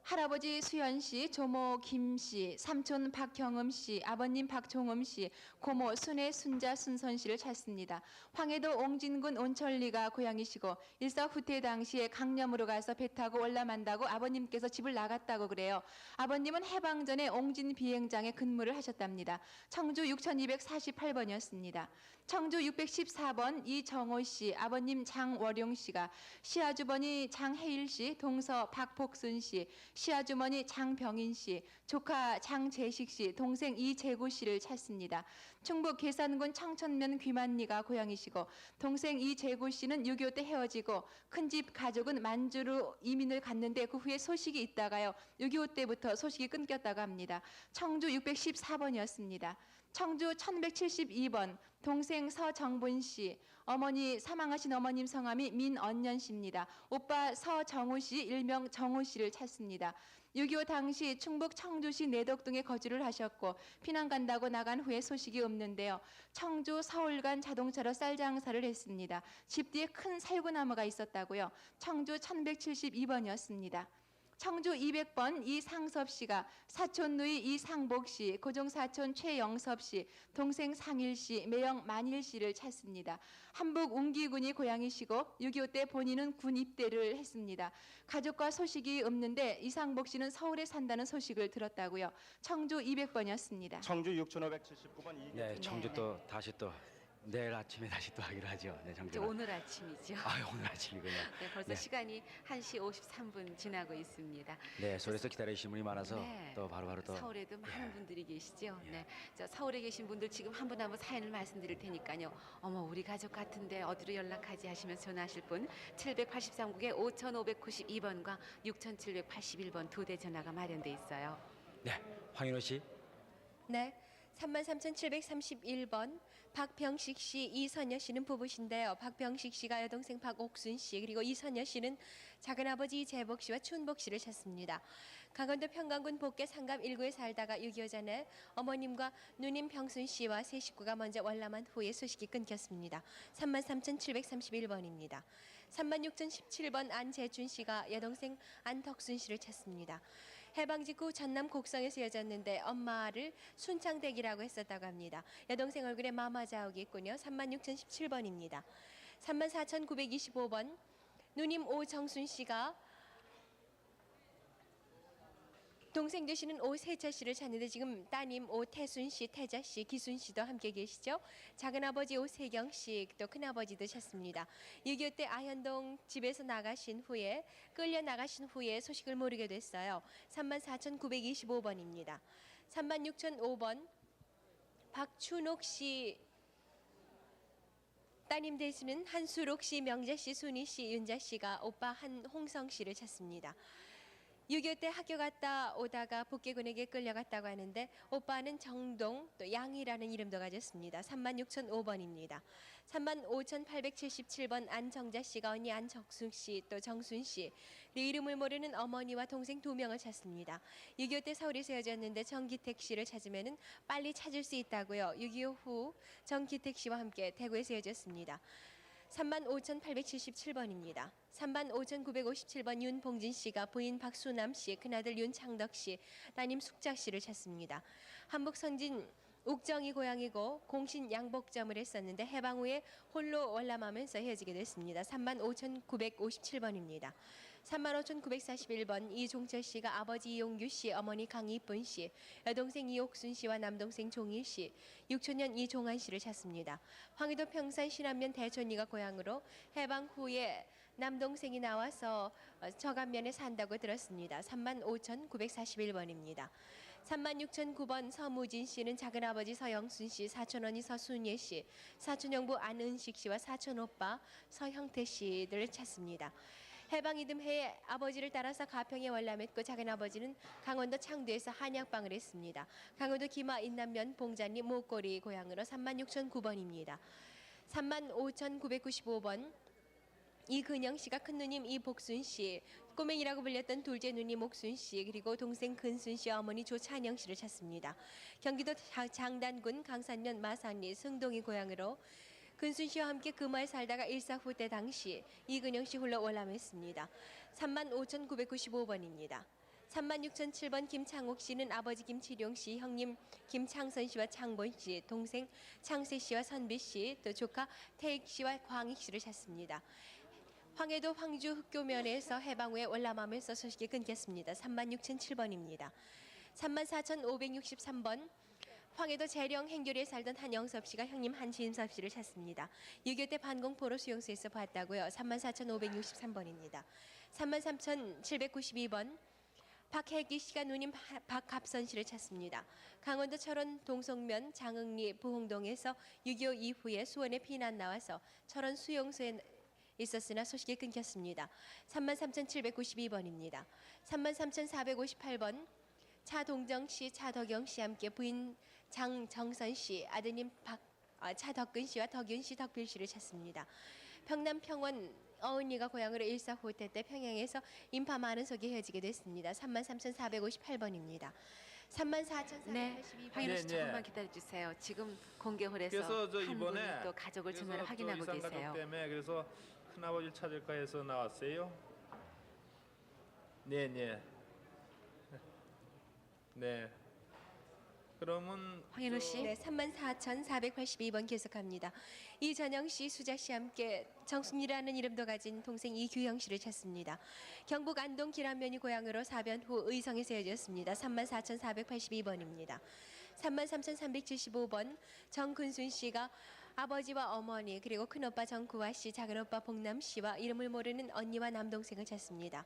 할아버지 수연 씨, 조모 김 씨, 삼촌 박경음 씨, 아버님 박종음 씨, 고모 순애 순자 순선 씨를 찾습니다. 황해도 옹진군 온천리가 고향이시고 일사 후퇴 당시에 강념으로 가서 배 타고 월남한다고 아버님께서 집을 나갔다고 그래요. 아버님은 해방 전에 옹진 비행장에 근무를 하셨답니다. 청주 6248번이었습니다. 청주 614번 이정호 씨, 아버님 장월용 씨가 시아주머니 장혜일 씨, 동서 박복순 씨, 시아주머니 장병인 씨, 조카 장재식 씨, 동생 이재구 씨를 찾습니다. 충북 계산군 청천면 귀만리가 고향이시고 동생 이재구 씨는 6.25 때 헤어지고 큰집 가족은 만주로 이민을 갔는데 그 후에 소식이 있다가요. 6.25 때부터 소식이 끊겼다고 합니다. 청주 614번이었습니다. 청주 1172번 동생 서정분 씨, 어머니 사망하신 어머님 성함이 민언년 씨입니다. 오빠 서정우 씨 일명 정우 씨를 찾습니다. 6.25 당시 충북 청주시 내덕동에 거주를 하셨고 피난 간다고 나간 후에 소식이 없는데요. 청주 서울 간 자동차로 쌀 장사를 했습니다. 집 뒤에 큰 살구나무가 있었다고요. 청주 1172번이었습니다. 청주 200번 이상섭 씨가 사촌 누이 이상복 씨, 고종 사촌 최영섭 씨, 동생 상일 씨, 매형 만일 씨를 찾습니다. 한북 웅기군이 고향이시고 6.25 때 본인은 군 입대를 했습니다. 가족과 소식이 없는데 이상복 씨는 서울에 산다는 소식을 들었다고요. 청주 200번이었습니다. 청주 6579번 네, 이계. 청주 또 다시 또 내일 아침에 다시 또 하기로 하죠. 네, 이제 청주. 오늘 아침이죠. 아, 오늘 아침이군요. 네, 벌써 네. 시간이 1시 53분 지나고 있습니다. 네, 서울에서 기다리시는 분이 많아서 네. 또 바로바로 또 서울에도 많은 분들이 계시죠. 네, 저 서울에 계신 분들 지금 한 분 한 분 사연을 말씀드릴 테니까요. 어머 우리 가족 같은데 어디로 연락하지 하시면서 전화하실 분 783국에 5592번과 6781번 두 대 전화가 마련돼 있어요. 네, 황인호 씨. 네, 33,731번 박병식 씨, 이선여 씨는 부부신데요. 박병식 씨가 여동생 박옥순 씨, 그리고 이선여 씨는 작은아버지 재복 씨와 춘복 씨를 찾습니다. 강원도 평강군 복계 상갑 1구에 살다가 6.25 전에 어머님과 누님 병순 씨와 세 식구가 먼저 월남한 후에 소식이 끊겼습니다. 33,731번입니다. 36,017번 안재준 씨가 여동생 안덕순 씨를 찾습니다. 해방 직후 전남 곡성에서 헤어졌는데 엄마를 순창댁이라고 했었다고 합니다. 여동생 얼굴에 마마 자욱이 있군요. 36,017번입니다. 34,925번 누님 오정순 씨가 동생 되시는 오세철 씨를 찾는데 지금 따님 오태순 씨, 태자 씨, 기순 씨도 함께 계시죠. 작은아버지 오세경 씨, 또 큰아버지도 찾습니다. 6.25 때 아현동 집에서 나가신 후에 끌려 나가신 후에 소식을 모르게 됐어요. 34,925번입니다. 36,005번 박춘옥 씨 따님 되시는 한수록 씨, 명자 씨, 순희 씨, 윤자 씨가 오빠 한홍성 씨를 찾습니다. 6.25 때 학교 갔다 오다가 북계군에게 끌려갔다고 하는데 오빠는 정동 또 양이라는 이름도 가졌습니다. 36,005번입니다. 35,877번 안정자 씨가 언니 안정숙 씨 또 정순 씨 그리고 이름을 모르는 어머니와 동생 2명을 찾습니다. 6.25 때 서울에서 헤어졌는데 정기택 씨를 찾으면 빨리 찾을 수 있다고요. 6.25 후 정기택 씨와 함께 대구에서 헤어졌습니다. 35,877번입니다. 35,957번 윤봉진 씨가 부인 박수남 씨, 큰아들 윤창덕 씨, 따님 숙자 씨를 찾습니다. 한북 선진 옥정이 고향이고 공신 양복점을 했었는데 해방 후에 홀로 월남하면서 헤어지게 됐습니다. 35,957번입니다. 35,941번 이종철 씨가 아버지 이용규 씨, 어머니 강이쁜 씨, 여동생 이옥순 씨와 남동생 종일 씨, 6초년 이종환 씨를 찾습니다. 황해도 평산 신안면 대촌리가 고향으로 해방 후에 남동생이 나와서 저간면에 산다고 들었습니다. 35,941번입니다. 36,009번 서무진 씨는 작은아버지 서영순 씨, 사촌언니 서순예 씨, 사촌형부 안은식 씨와 사촌오빠 서형태 씨들을 찾습니다. 해방 이듬해에 아버지를 따라서 가평에 월남했고 작은아버지는 강원도 창두에서 한약방을 했습니다. 강원도 기마 인남면 봉자리 목골이 고향으로 36,009번입니다. 35,995번 이근영 씨가 큰누님 이복순 씨, 꼬맹이라고 불렸던 둘째 누님 옥순 씨, 그리고 동생 근순 씨, 어머니 조찬영 씨를 찾습니다. 경기도 장단군 강산면 마산리 승동이 고향으로 근순 씨와 함께 그 마을 살다가 일사후 때 당시 이근영 씨 홀로 월남했습니다. 35,995번입니다. 36,007번 김창옥 씨는 아버지 김치룡 씨, 형님 김창선 씨와 창본 씨, 동생 창세 씨와 선비 씨, 또 조카 태익 씨와 광익 씨를 찾습니다. 황해도 황주 흑교면에서 해방 후에 월남하면서 소식이 끊겼습니다. 36,007번입니다. 34,563번 황해도 재령 행교리에 살던 한영섭 씨가 형님 한진섭 씨를 찾습니다. 6.25 때 반공포로 수용소에서 봤다고요. 34,563번입니다. 33,792번 박혜기 씨가 누님 박갑선 씨를 찾습니다. 강원도 철원 동성면 장흥리 부흥동에서 6.25 이후에 수원에 피난 나와서 철원 수용소에 있었으나 소식이 끊겼습니다. 33,792번입니다. 33,458번 차동정 씨, 차덕영 씨 함께 부인 장정선 씨, 아드님 차덕근 씨와 덕윤 씨, 덕필 씨를 찾습니다. 평남 평원 어은이가 고향으로 일사후 때 평양에서 인파 많은 속에 헤어지게 됐습니다. 33,458번입니다. 34,482번. 네, 황인우 씨 네, 조금만 네. 기다려 주세요. 지금 공개홀에서 그래서 저 한 이번에 분이 또 가족을 전화를 그래서 확인하고 저 이산 계세요. 가족 때문에 그래서 큰아버지를 찾을까 해서 나왔어요. 네. 네. 그러면 황인우 씨. 네, 34,482번 계속합니다. 이전영 씨, 수자 씨 함께 정순이라는 이름도 가진 동생 이규영 씨를 찾습니다. 경북 안동 기란면이 고향으로 사변 후 의성에서 헤어졌습니다. 34,482번입니다. 33,375번 정근순 씨가 아버지와 어머니 그리고 큰오빠 정구화 씨, 작은오빠 복남 씨와 이름을 모르는 언니와 남동생을 찾습니다.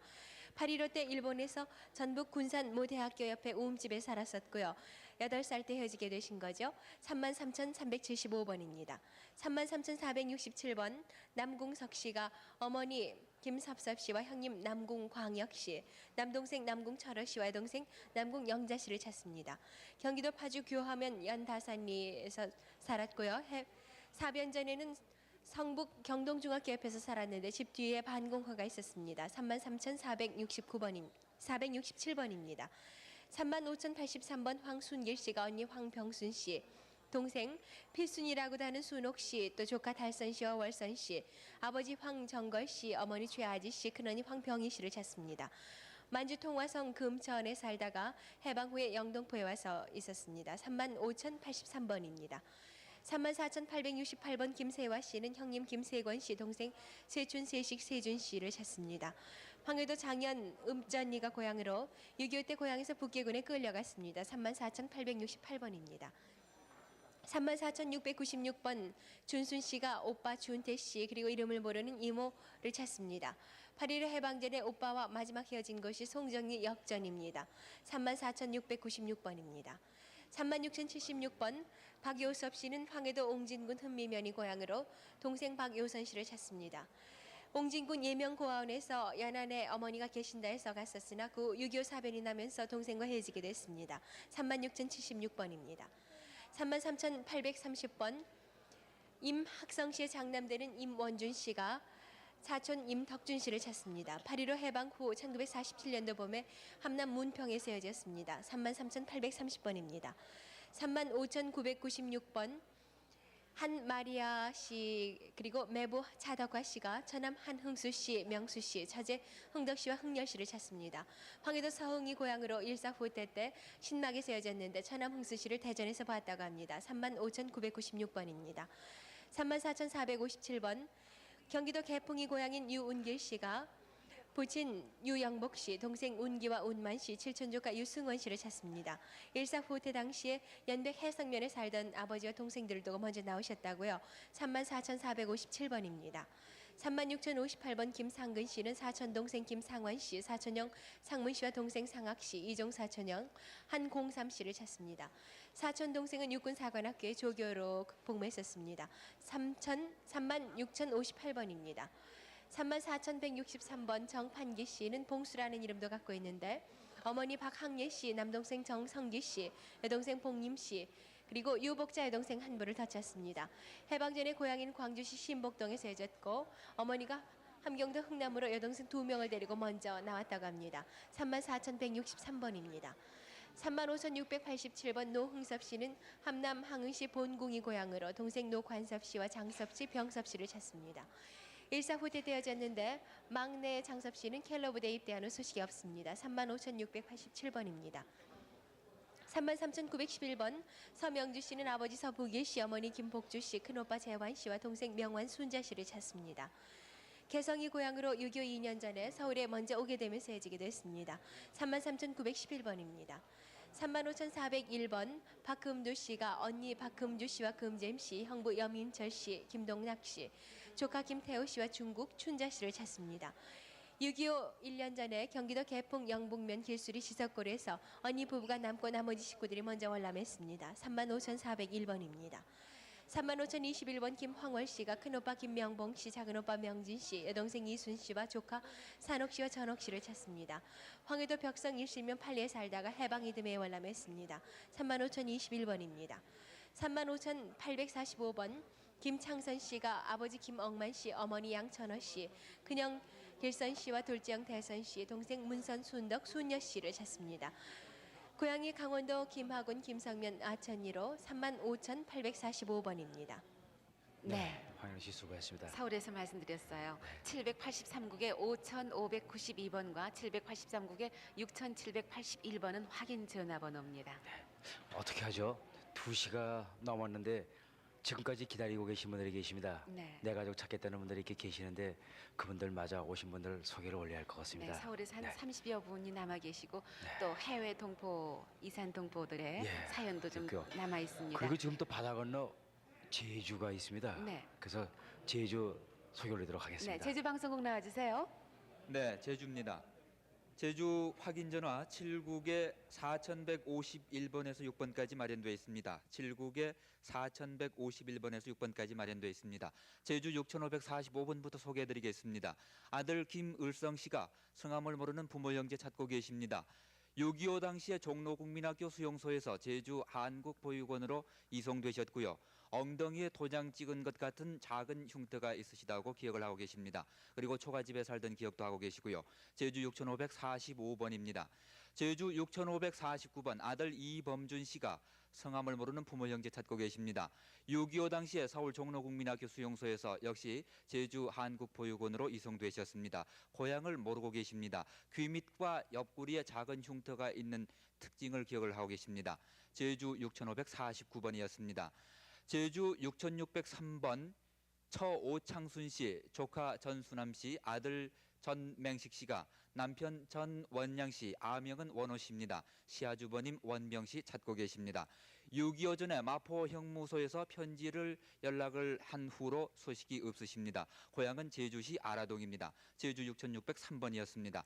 8.15 때 일본에서 전북 군산 모 대학교 옆에 우음집에 살았었고요. 8살 때 헤어지게 되신 거죠. 33,375번입니다. 33,467번 남궁석 씨가 어머니 김섭섭 씨와 형님 남궁광혁 씨, 남동생 남궁철호 씨와 여동생 남궁영자 씨를 찾습니다. 경기도 파주 교화면 연다산리에서 살았고요. 사변 전에는 성북 경동중학교 옆에서 살았는데 집 뒤에 반공허가 있었습니다. 33,467번입니다. 35,083번 황순길 씨가 언니 황병순 씨, 동생 필순이라고도 하는 순옥 씨, 또 조카 달선 씨와 월선 씨, 아버지 황정걸 씨, 어머니 최아지 씨, 큰언니 황병희 씨를 찾습니다. 만주 통화성 금천에 살다가 해방 후에 영동포에 와서 있었습니다. 35,083번입니다. 34,868번 김세화 씨는 형님 김세권 씨, 동생 세춘세식 세준 씨를 찾습니다. 황해도 장현 음전리가 고향으로 6.25 때 고향에서 북계군에 끌려갔습니다. 34,868번입니다. 34,696번 준순 씨가 오빠 준태 씨 그리고 이름을 모르는 이모를 찾습니다. 8.15 해방 전에 오빠와 마지막 헤어진 것이 송정리 역전입니다. 34,696번입니다. 36,076번 박요섭 씨는 황해도 옹진군 흔미면이 고향으로 동생 박요선 씨를 찾습니다. 옹진군 예명고아원에서 연안에 어머니가 계신다 해서 갔었으나 그 6.25 사변이 나면서 동생과 헤어지게 됐습니다. 36,076번입니다. 33,830번 임학성 씨의 장남되는 임원준 씨가 사촌 임덕준 씨를 찾습니다. 8.15 해방 후 1947년도 봄에 함남 문평에 세워졌습니다. 33,830번입니다. 35,996번 한마리아 씨 그리고 매부 차덕화 씨가 처남 한흥수 씨, 명수 씨, 처제 흥덕 씨와 흥렬 씨를 찾습니다. 황해도 서흥이 고향으로 일사후퇴 때 신막에 세워졌는데 처남 흥수 씨를 대전에서 봤다고 합니다. 35,996번입니다. 34,457번 경기도 개풍이 고향인 유운길 씨가 부친 유영복 씨, 동생 운기와 운만 씨, 칠촌조카 유승원 씨를 찾습니다. 일사후퇴 당시에 연백 해성면에 살던 아버지와 동생들을 두고 먼저 나오셨다고요. 34,457번입니다. 36,058번 김상근 씨는 사촌 동생 김상환 씨, 사촌형 상문 씨와 동생 상학 씨, 이종 사촌형 한공삼 씨를 찾습니다. 사촌 동생은 육군사관학교에 조교로 복무했었습니다. 36,058번입니다. 34,163번 정판기 씨는 봉수라는 이름도 갖고 있는데 어머니 박항예 씨, 남동생 정성기 씨, 여동생 봉림 씨, 그리고 유복자 여동생 한 분을 더 찾습니다. 해방 전에 고향인 광주시 신복동에 세워졌고 어머니가 함경도 흥남으로 여동생 2명을 데리고 먼저 나왔다고 합니다. 34,163번입니다. 35,687번 노흥섭 씨는 함남 항은시 본궁이 고향으로 동생 노관섭 씨와 장섭 씨, 병섭 씨를 찾습니다. 일사후퇴 되어졌는데 막내 장섭 씨는 켈러 부대에 입대한 후 소식이 없습니다. 35,687번입니다. 33,911번 서명주 씨는 아버지 서부길 씨, 어머니 김복주 씨, 큰오빠 재환 씨와 동생 명환 순자 씨를 찾습니다. 개성이 고향으로 6.25 2년 전에 서울에 먼저 오게 되면서 헤어지게 됐습니다. 33,911번입니다. 35,401번 박금두 씨가 언니 박금주 씨와 금잼 씨, 형부 염인철 씨, 김동락 씨, 조카 김태호 씨와 중국 춘자 씨를 찾습니다. 6.25 1년 전에 경기도 개풍 영북면 길수리 시석골에서 언니 부부가 남고 나머지 식구들이 먼저 월남했습니다. 35,401번입니다. 35,021번 김황월 씨가 큰오빠 김명봉 씨, 작은오빠 명진 씨, 여동생 이순 씨와 조카 산옥 씨와 전옥 씨를 찾습니다. 황해도 벽성 일실면 팔리에 살다가 해방 이듬해에 월남했습니다. 35,021번입니다. 35,845번 김창선 씨가 아버지 김억만 씨, 어머니 양천호 씨, 큰형 길선 씨와 둘째형 대선 씨, 동생 문선 순덕 순여 씨를 찾습니다. 고향이 강원도 김학원 김성면 아천리로 35,845번입니다. 네. 황현우 씨 수고했습니다. 서울에서 말씀드렸어요. 789국의 5,592번과 783국의 6,781번은 확인 전화번호입니다. 어떻게 하죠? 2시가 넘었는데 지금까지 기다리고 계신 분들이 계십니다. 네. 내 가족 찾겠다는 분들이 이렇게 계시는데 그분들 맞아 오신 분들 소개를 올려야 할 것 같습니다. 네, 서울에서 한 네. 30여 분이 남아 계시고 또 해외 동포, 이산 동포들의 예, 사연도 좀 그렇고요. 남아 있습니다. 그리고 지금 또 바다 건너 제주가 있습니다. 네. 그래서 제주 소개 올리도록 하겠습니다. 네, 제주 방송국 나와주세요. 네, 제주입니다. 제주 확인 전화 7국에 4151번에서 6번까지 마련되어 있습니다. 7국에 4151번에서 6번까지 마련되어 있습니다. 제주 6545번부터 소개해드리겠습니다. 아들 김을성 씨가 성함을 모르는 부모 형제 찾고 계십니다. 6.25 당시에 종로국민학교 수용소에서 제주 한국보육원으로 이송되셨고요. 엉덩이에 도장 찍은 것 같은 작은 흉터가 있으시다고 기억을 하고 계십니다. 그리고 초가집에 살던 기억도 하고 계시고요. 제주 6545번입니다. 제주 6549번 아들 이범준 씨가 성함을 모르는 부모 형제 찾고 계십니다. 6.25 당시에 서울 종로국민학교 수용소에서 역시 제주 한국보육원으로 이송되셨습니다. 고향을 모르고 계십니다. 귀 밑과 옆구리에 작은 흉터가 있는 특징을 기억을 하고 계십니다. 제주 6549번이었습니다. 제주 6603번 처오창순 씨, 조카 전수남 씨, 아들 전맹식 씨가 남편 전원양 씨, 아명은 원호 씨입니다. 시아주버님 원병 씨 찾고 계십니다. 6.25 전에 마포 형무소에서 편지를 연락을 한 후로 소식이 없으십니다. 고향은 제주시 아라동입니다. 제주 6603번이었습니다.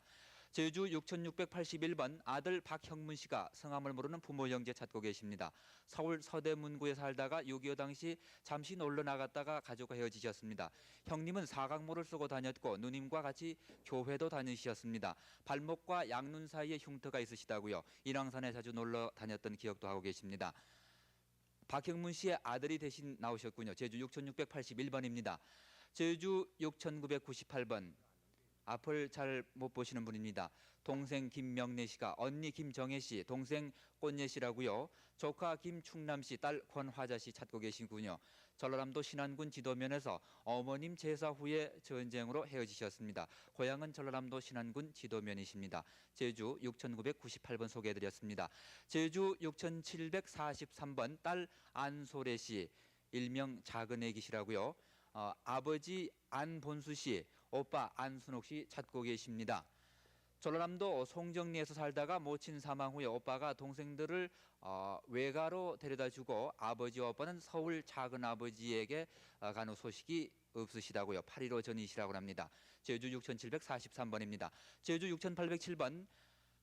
제주 6681번 아들 박형문 씨가 성함을 모르는 부모 형제 찾고 계십니다. 서울 서대문구에 살다가 6.25 당시 잠시 놀러 나갔다가 가족과 헤어지셨습니다. 형님은 사각모를 쓰고 다녔고 누님과 같이 교회도 다니셨습니다. 발목과 양눈 사이에 흉터가 있으시다고요. 인왕산에 자주 놀러 다녔던 기억도 하고 계십니다. 박형문 씨의 아들이 대신 나오셨군요. 제주 6681번입니다. 제주 6998번 앞을 잘 못 보시는 분입니다. 동생 김명래 씨가 언니 김정혜 씨, 동생 꽃예 씨라고요. 조카 김충남 씨, 딸 권화자 씨 찾고 계시군요. 전라남도 신안군 지도면에서 어머님 제사 후에 전쟁으로 헤어지셨습니다. 고향은 전라남도 신안군 지도면이십니다. 제주 6998번 소개해드렸습니다. 제주 6743번 딸 안소래 씨, 일명 작은 애기 씨라고요. 아버지 안본수 씨, 오빠 안순옥 씨 찾고 계십니다. 전라남도 송정리에서 살다가 모친 사망 후에 오빠가 동생들을 외가로 데려다주고 아버지와 오빠는 서울 작은아버지에게 간 후 소식이 없으시다고요. 8.15 전이시라고 합니다. 제주 6743번입니다. 제주 6807번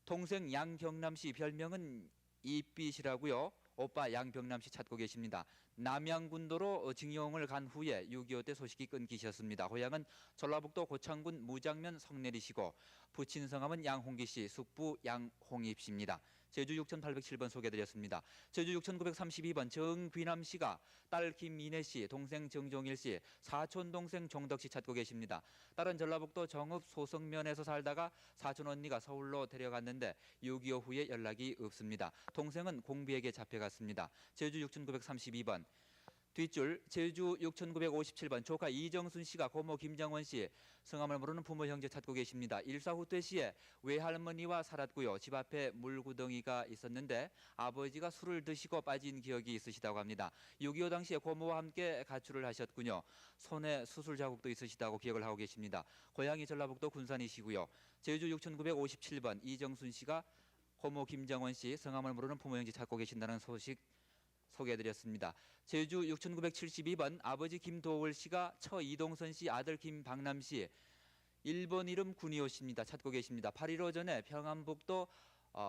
동생 양경남 씨, 별명은 이빛이라고요. 오빠 양병남 씨 찾고 계십니다. 남양군도로 징용을 간 후에 6.25 때 소식이 끊기셨습니다. 고향은 전라북도 고창군 무장면 성내리시고 부친 성함은 양홍기 씨, 숙부 양홍입 씨입니다. 제주 6807번 소개드렸습니다. 제주 6932번 정귀남 씨가 딸 김민혜 씨, 동생 정종일 씨, 사촌 동생 종덕 씨 찾고 계십니다. 딸은 전라북도 정읍 소성면에서 살다가 사촌 언니가 서울로 데려갔는데 6.25 후에 연락이 없습니다. 동생은 공비에게 잡혀갔습니다. 제주 6932번 뒷줄 제주 6957번 조카 이정순 씨가 고모 김정원 씨, 성함을 모르는 부모 형제 찾고 계십니다. 일사후퇴 시에 외할머니와 살았고요. 집 앞에 물구덩이가 있었는데 아버지가 술을 드시고 빠진 기억이 있으시다고 합니다. 6.25 당시에 고모와 함께 가출을 하셨군요. 손에 수술 자국도 있으시다고 기억을 하고 계십니다. 고향이 전라북도 군산이시고요. 제주 6957번 이정순 씨가 고모 김정원 씨, 성함을 모르는 부모 형제 찾고 계신다는 소식 소개해드렸습니다. 제주 6972번 아버지 김도월 씨가 처 이동선 씨, 아들 김박남 씨, 1번 이름 군이호 씨입니다. 찾고 계십니다. 8.15 전에 평안북도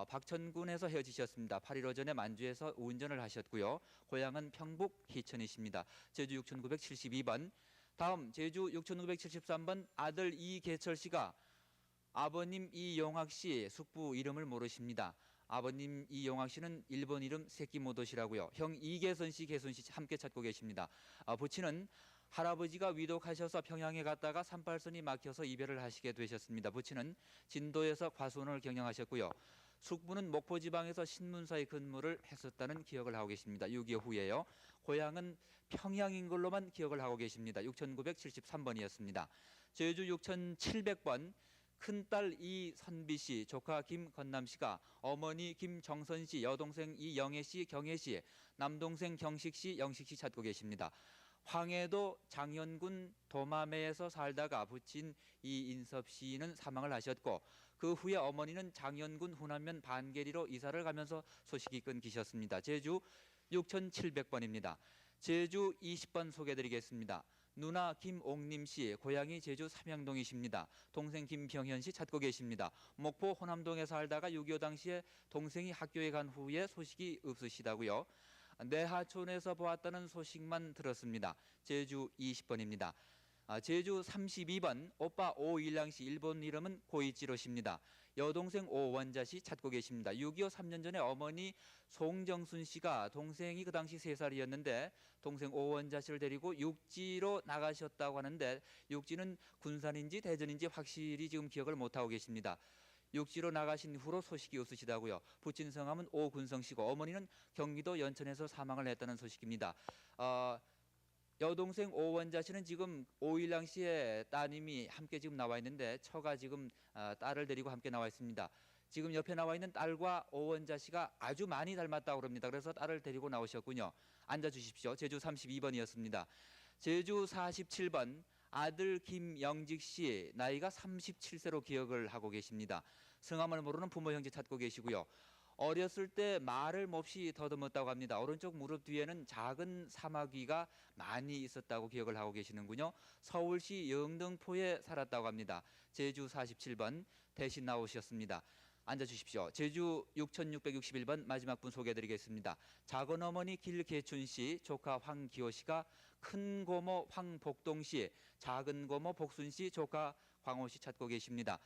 박천군에서 헤어지셨습니다. 8.15 전에 만주에서 운전을 하셨고요. 고향은 평북 희천이십니다. 제주 6972번 다음 제주 6973번 아들 이계철 씨가 아버님 이용학 씨, 숙부 이름을 모르십니다. 아버님 이용학 씨는 1번 이름 새끼모도시라고요. 형 이계선 씨, 계순 씨 함께 찾고 계십니다. 부친은 할아버지가 위독하셔서 평양에 갔다가 38선이 막혀서 이별을 하시게 되셨습니다. 부친은 진도에서 과수원을 경영하셨고요. 숙부는 목포지방에서 신문사의 근무를 했었다는 기억을 하고 계십니다. 6.25 후에요. 고향은 평양인 걸로만 기억을 하고 계십니다. 6973번이었습니다. 제주 6700번 큰딸 이선비 씨, 조카 김건남 씨가 어머니 김정선 씨, 여동생 이영애 씨, 경애 씨, 남동생 경식 씨, 영식 씨 찾고 계십니다. 황해도 장현군 도마매에서 살다가 부친 이인섭 씨는 사망을 하셨고 그 후에 어머니는 장현군 후남면 반계리로 이사를 가면서 소식이 끊기셨습니다. 제주 6700번입니다. 제주 20번 소개드리겠습니다. 누나 김옥림 씨, 고향이 제주 삼양동이십니다. 동생 김병현 씨 찾고 계십니다. 목포 호남동에 살다가 6.25 당시에 동생이 학교에 간 후에 소식이 없으시다고요. 내하촌에서 보았다는 소식만 들었습니다. 제주 20번입니다. 제주 32번 오빠 오일랑 씨, 일본 이름은 고이치로 씨입니다. 여동생 오원자 씨 찾고 계십니다. 6.25 3년 전에 어머니 송정순 씨가 동생이 그 당시 3살이었는데 동생 오원자 씨를 데리고 육지로 나가셨다고 하는데 육지는 군산인지 대전인지 확실히 지금 기억을 못하고 계십니다. 육지로 나가신 후로 소식이 없으시다고요. 부친 성함은 오군성 씨고 어머니는 경기도 연천에서 사망을 했다는 소식입니다. 여동생 오원자 씨는 지금 오일랑 씨의 따님이 함께 지금 나와 있는데 처가 지금 딸을 데리고 함께 나와 있습니다. 지금 옆에 나와 있는 딸과 오원자 씨가 아주 많이 닮았다고 합니다. 그래서 딸을 데리고 나오셨군요. 앉아주십시오. 제주 32번이었습니다. 제주 47번 아들 김영직 씨, 나이가 37세로 기억을 하고 계십니다. 성함을 모르는 부모 형제 찾고 계시고요. 어렸을 때 말을 몹시 더듬었다고 합니다. 오른쪽 무릎 뒤에는 작은 사마귀가 많이 있었다고 기억을 하고 계시는군요. 서울시 영등포에 살았다고 합니다. 제주 47번 대신 나오셨습니다. 앉아주십시오. 제주 6661번 마지막 분 소개해드리겠습니다. 작은 어머니 길계춘 씨, 조카 황기호 씨가 큰 고모 황복동 씨, 작은 고모 복순 씨, 조카 광호 씨 찾고 계십니다.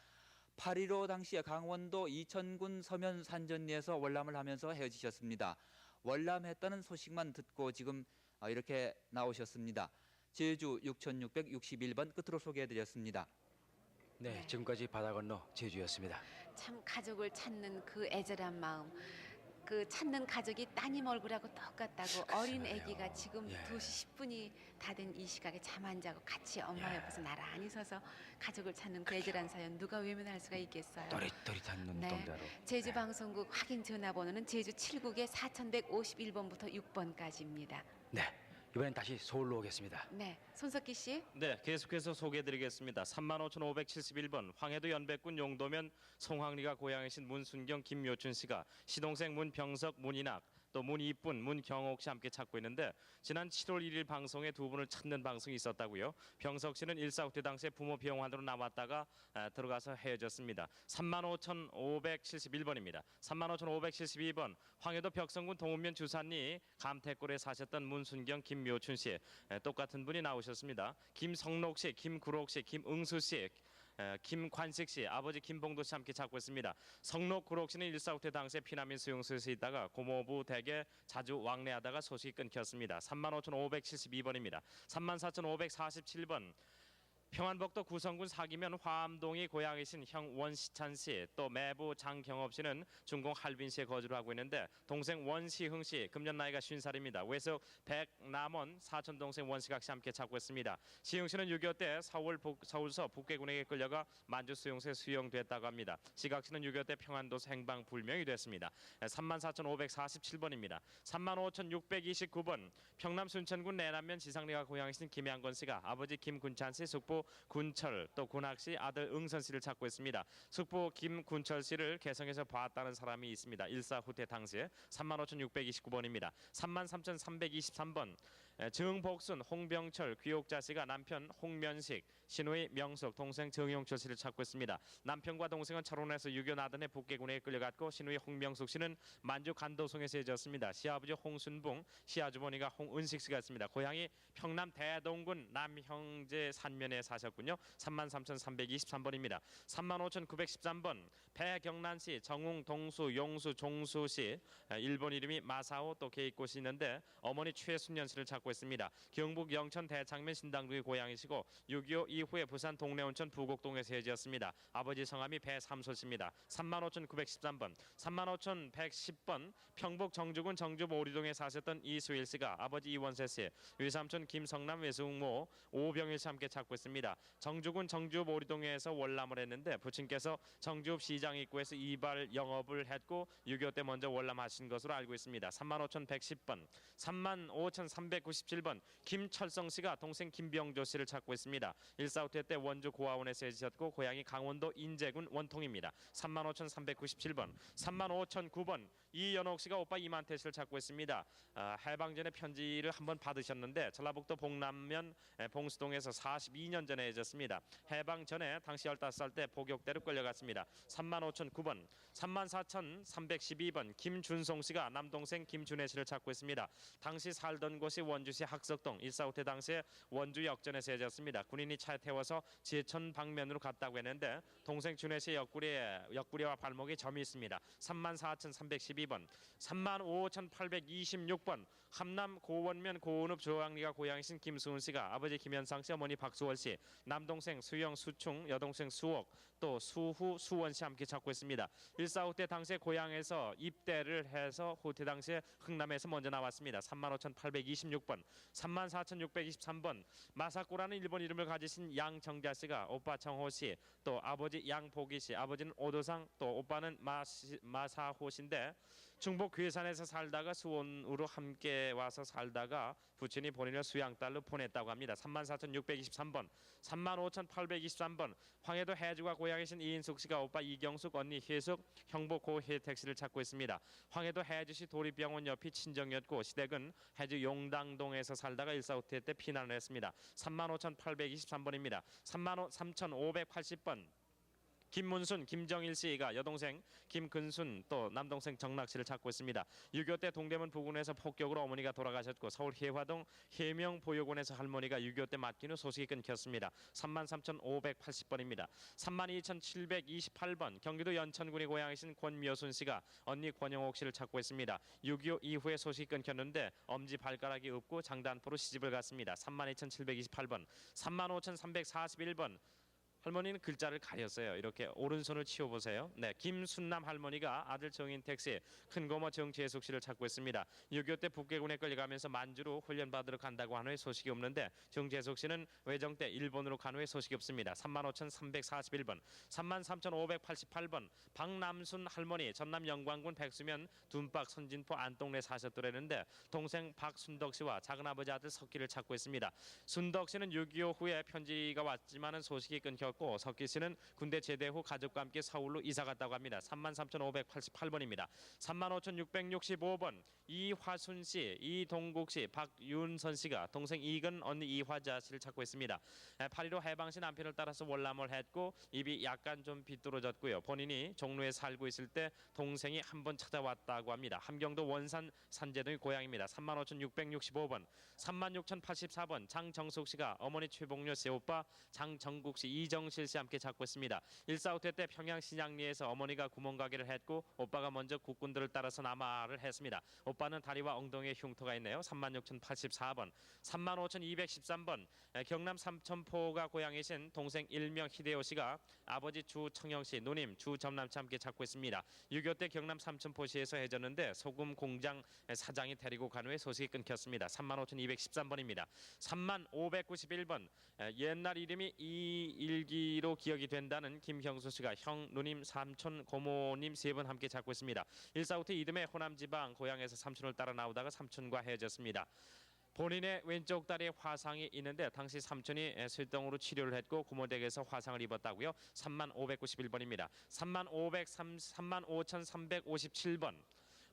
8.15 당시에 강원도 이천군 서면 산전리에서 월남을 하면서 헤어지셨습니다. 월남했다는 소식만 듣고 지금 이렇게 나오셨습니다. 제주 6661번 끝으로 소개해드렸습니다. 네, 지금까지 바다 건너 제주였습니다. 참 가족을 찾는 그 애절한 마음, 그 찾는 가족이 따님 얼굴하고 똑같다고 어린 그러네요. 아기가 지금 예. 2시 10분이 다 된 이 시각에 잠 안 자고 같이 엄마 예. 옆에서 나란히 서서 가족을 찾는 그 애절한 사연 누가 외면할 수가 있겠어요. 또릿또릿한 눈동자로. 제주 네. 방송국 확인 전화번호는 제주 7국의 4151번부터 6번까지입니다. 네, 이번엔 다시 서울로 오겠습니다. 네, 손석기 씨. 네, 계속해서 소개해드리겠습니다. 35,571번 황해도 연백군 용도면 송황리가 고향이신 문순경 김묘춘 씨가 시동생 문병석 문인학 또 문이쁜 문경옥 씨 함께 찾고 있는데 지난 7월 1일 방송에 두 분을 찾는 방송이 있었다고요. 병석 씨는 일사후퇴 당시에 부모 병환으로 나왔다가 들어가서 헤어졌습니다. 35,571번입니다. 35,572번 황해도 벽성군 동읍면 주산리 감택골에 사셨던 문순경 김묘춘 씨 똑같은 분이 나오셨습니다. 김성록 씨, 김구록 씨, 김응수 씨, 김관식 씨, 아버지 김봉도 씨 함께 찾고 있습니다. 성록 구록 씨는 일사후퇴 당시에 피난민 수용소에서 있다가 고모부 댁에 자주 왕래하다가 소식이 끊겼습니다. 35,572번입니다. 34,547번 평안북도 구성군 사기면 화암동이 고향이신 형 원시찬 씨, 또 매부 장경업 씨는 중공 할빈 시에 거주를 하고 있는데 동생 원시흥 씨, 금년 나이가 50살입니다. 외속 백남원 사촌 동생 원시각 씨 함께 찾고 있습니다. 시흥 씨는 6.25 때 서울서 북괴군에게 끌려가 만주 수용소에 수용됐다고 합니다. 시각 씨는 6.25 때 평안도서 행방 불명이 됐습니다. 34,547번입니다. 35,629번 평남 순천군 내남면 지상리가 고향이신 김양건 씨가 아버지 김군찬 씨, 숙부 군철 또 군학 씨, 아들 응선 씨를 찾고 있습니다. 숙부 김군철 씨를 개성에서 봤다는 사람이 있습니다. 일사후퇴 당시에 35,629번입니다. 33,323번 정복순 홍병철 귀옥자 씨가 남편 홍면식 신우의 명석 동생 정용철 씨를 찾고 있습니다. 남편과 동생은 철원에서 6.25 나든에 북계군에 끌려갔고 신우의 홍명숙 씨는 만주 간도송에서 헤어졌습니다. 시아버지 홍순붕, 시아주머니가 홍은식 씨가 있습니다. 고향이 평남 대동군 남형제 산면에 사셨군요. 33,323번입니다. 35,913번 배경란 씨, 정웅, 동수, 용수, 종수 씨 일본 이름이 마사오 또 개익고 씨 있는데 어머니 최순년 씨를 찾고 있습니다. 경북 영천 대창면 신당동이 고향이시고 6.25 이후에 부산 동래온천 부곡동에서 헤어졌습니다. 아버지 성함이 배삼소 씨입니다. 35,913번 35,110번 평북 정주군 정주 모리동에 사셨던 이수일 씨가 아버지 이원세 씨, 외삼촌 김성남 외숙모 오병일 씨 함께 찾고 있습니다. 정주군 정주 모리동에서 월남을 했는데 부친께서 정주 시장 입구에서 이발 영업을 했고 6.25 때 먼저 월남하신 것으로 알고 있습니다. 35,110번 35,397번 김철성 씨가 동생 김병조 씨를 찾고 있습니다. 일사후퇴 때 원주 고아원에서 헤어지셨고 고향이 강원도 인제군 원통입니다. 35,397번 35,009번 이연옥 씨가 오빠 이만태 씨를 찾고 있습니다. 해방 전에 편지를 한번 받으셨는데 전라북도 봉남면 봉수동에서 42년 전에 헤어졌습니다. 해방 전에 당시 15살 때 복역대로 끌려갔습니다. 35,009번 34,312번 김준송 씨가 남동생 김준혜 씨를 찾고 있습니다. 당시 살던 곳이 원주시 학석동 일사후퇴 당시에 원주 역전에서 헤어졌습니다. 군인이 차에 태워서 제천 방면으로 갔다고 했는데 동생 준혜 씨 옆구리와 발목에 점이 있습니다. 34,312번 35,826번 함남 고원면 고은읍 조항리가 고향이신 김수은 씨가 아버지 김현상 씨, 어머니 박수월 씨, 남동생 수영 수충, 여동생 수옥 또 수후 수원 씨 함께 찾고 있습니다. 일사후퇴 당시에 고향에서 입대를 해서 후퇴 당시에 흥남에서 먼저 나왔습니다. 35,826번 34,623번 마사코라는 일본 이름을 가지신 양정자 씨가 오빠 정호 씨, 또 아버지 양보기 씨, 아버지는 오도상 또 오빠는 마사호 씨인데 충북 괴산에서 살다가 수원으로 함께 와서 살다가 부친이 본인을 수양딸로 보냈다고 합니다. 34,623번, 35,823번. 황해도 해주가 고향이신 이인숙 씨가 오빠 이경숙, 언니 희숙, 형부 고혜택 씨를 찾고 있습니다. 황해도 해주시 도립병원 옆이 친정이었고 시댁은 해주 용당동에서 살다가 일사후퇴 때 피난을 했습니다. 35,823번입니다. 33,580번. 김문순, 김정일 씨가 여동생 김근순 또 남동생 정락 씨를 찾고 있습니다. 6.25 때 동대문 부근에서 폭격으로 어머니가 돌아가셨고 서울 해화동 해명보육원에서 할머니가 6.25 때 맞긴 후 소식이 끊겼습니다. 33,580번입니다. 32,728번 경기도 연천군이 고향이신 권묘순 씨가 언니 권영옥 씨를 찾고 있습니다. 6.25 이후에 소식이 끊겼는데 엄지 발가락이 없고 장단포로 시집을 갔습니다. 32,728번, 35,341번. 할머니는 글자를 가렸어요. 이렇게 오른손을 치워보세요. 네, 김순남 할머니가 아들 정인택 씨, 큰고모 정재숙 씨를 찾고 있습니다. 6.25 때 북괴군에 끌려가면서 만주로 훈련받으러 간다고 한 후에 소식이 없는데 정재숙 씨는 외정 때 일본으로 간 후에 소식이 없습니다. 35,341번, 33,588번 박남순 할머니 전남 영광군 백수면 둔박 선진포 안동네 사셨더랬는데 동생 박순덕 씨와 작은아버지 아들 석기를 찾고 있습니다. 순덕 씨는 6.25 후에 편지가 왔지만은 소식이 끊겨 석기 씨는 군대 제대 후 가족과 함께 서울로 이사 갔다고 합니다. 33,588번입니다. 35,665번 이화순 씨, 이동국 씨, 박윤선 씨가 동생 이근 언니 이화자 씨를 찾고 있습니다. 8.15 해방시 남편을 따라서 월남을 했고 입이 약간 좀 비뚤어졌고요. 본인이 종로에 살고 있을 때 동생이 한 번 찾아왔다고 합니다. 함경도 원산 산재동이 고향입니다. 35,665번, 36,084번 장정숙 씨가 어머니 최봉료 씨 오빠 장정국 씨, 이정실 씨 함께 찾고 있습니다. 일사후퇴 때 평양 신양리에서 어머니가 구멍가게를 했고 오빠가 먼저 국군들을 따라서 남하를 했습니다. 오빠는 다리와 엉덩이에 흉터가 있네요. 36,084번, 35,213번 경남 삼천포가 고향이신 동생 일명 히데오 씨가 아버지 주청영 씨, 누님 주점남 씨 함께 찾고 있습니다. 6.25 때 경남 삼천포시에서 해졌는데 소금 공장 사장이 데리고 간 후에 소식이 끊겼습니다. 35,213번입니다. 30,591번 옛날 이름이 이일기로 기억이 된다는 김형수 씨가 형, 누님, 삼촌, 고모님 세 분 함께 찾고 있습니다. 일사후퇴 이듬해 호남 지방 고향에서 삼촌을 따라 나오다가 삼촌과 헤어졌습니다. 본인의 왼쪽 다리에 화상이 있는데 당시 삼촌이 실동으로 치료를 했고 고모댁에서 화상을 입었다고요. 30,591번입니다. 35,357번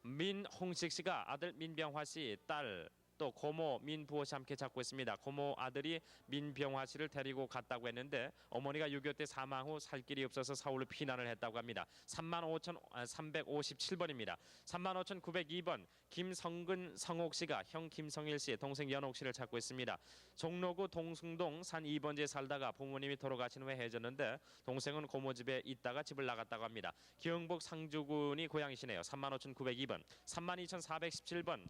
민홍식 씨가 아들 민병화 씨, 딸 또 고모 민부호 씨 함께 찾고 있습니다. 고모 아들이 민병화 씨를 데리고 갔다고 했는데 어머니가 6.25 때 사망 후 살 길이 없어서 서울로 피난을 했다고 합니다. 35,357번입니다. 35,902번 김성근 성옥 씨가 형 김성일 씨, 동생 연옥 씨를 찾고 있습니다. 종로구 동숭동 산 2번지에 살다가 부모님이 돌아가신 후에 헤어졌는데 동생은 고모 집에 있다가 집을 나갔다고 합니다. 경북 상주군이 고향이시네요. 35,902번, 32,417번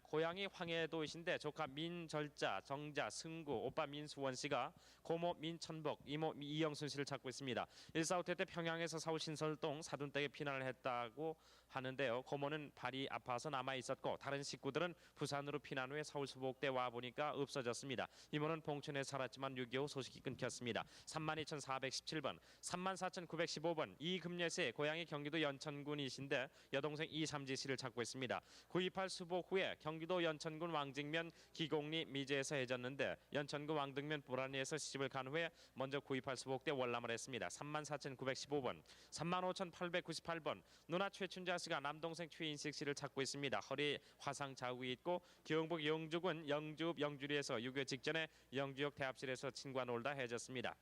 고향이 황해도이신데 조카 민절자, 정자, 승구, 오빠 민수원 씨가 고모 민천복, 이모 이영순 씨를 찾고 있습니다. 일사후퇴 때 평양에서 서울 신설동 사돈댁에 피난을 했다고 하는데요. 고모는 발이 아파서 남아 있었고 다른 식구들은 부산으로 피난 후에 서울 수복대 와 보니까 없어졌습니다. 이모는 봉천에 살았지만 6.25 소식이 끊겼습니다. 32,417번, 34,915번 이금예씨 고향이 경기도 연천군이신데 여동생 이삼지 씨를 찾고 있습니다. 9.28 수복 후에 경기도 연천군 왕직면 기곡리 미제에서 해졌는데 연천군 왕등면 보란리에서 시집을 간 후에 먼저 9.28 수복대 월남을 했습니다. 34,915번, 35,898번 누나 최춘자 씨가 남동생 최인식 씨를 찾고 있습니다. 허리 화상 자국이 있고 경북 영주군 영주읍 영주리에서 6.25 직전에 영주역 대합실에서 친구와 놀다 헤어졌습니다.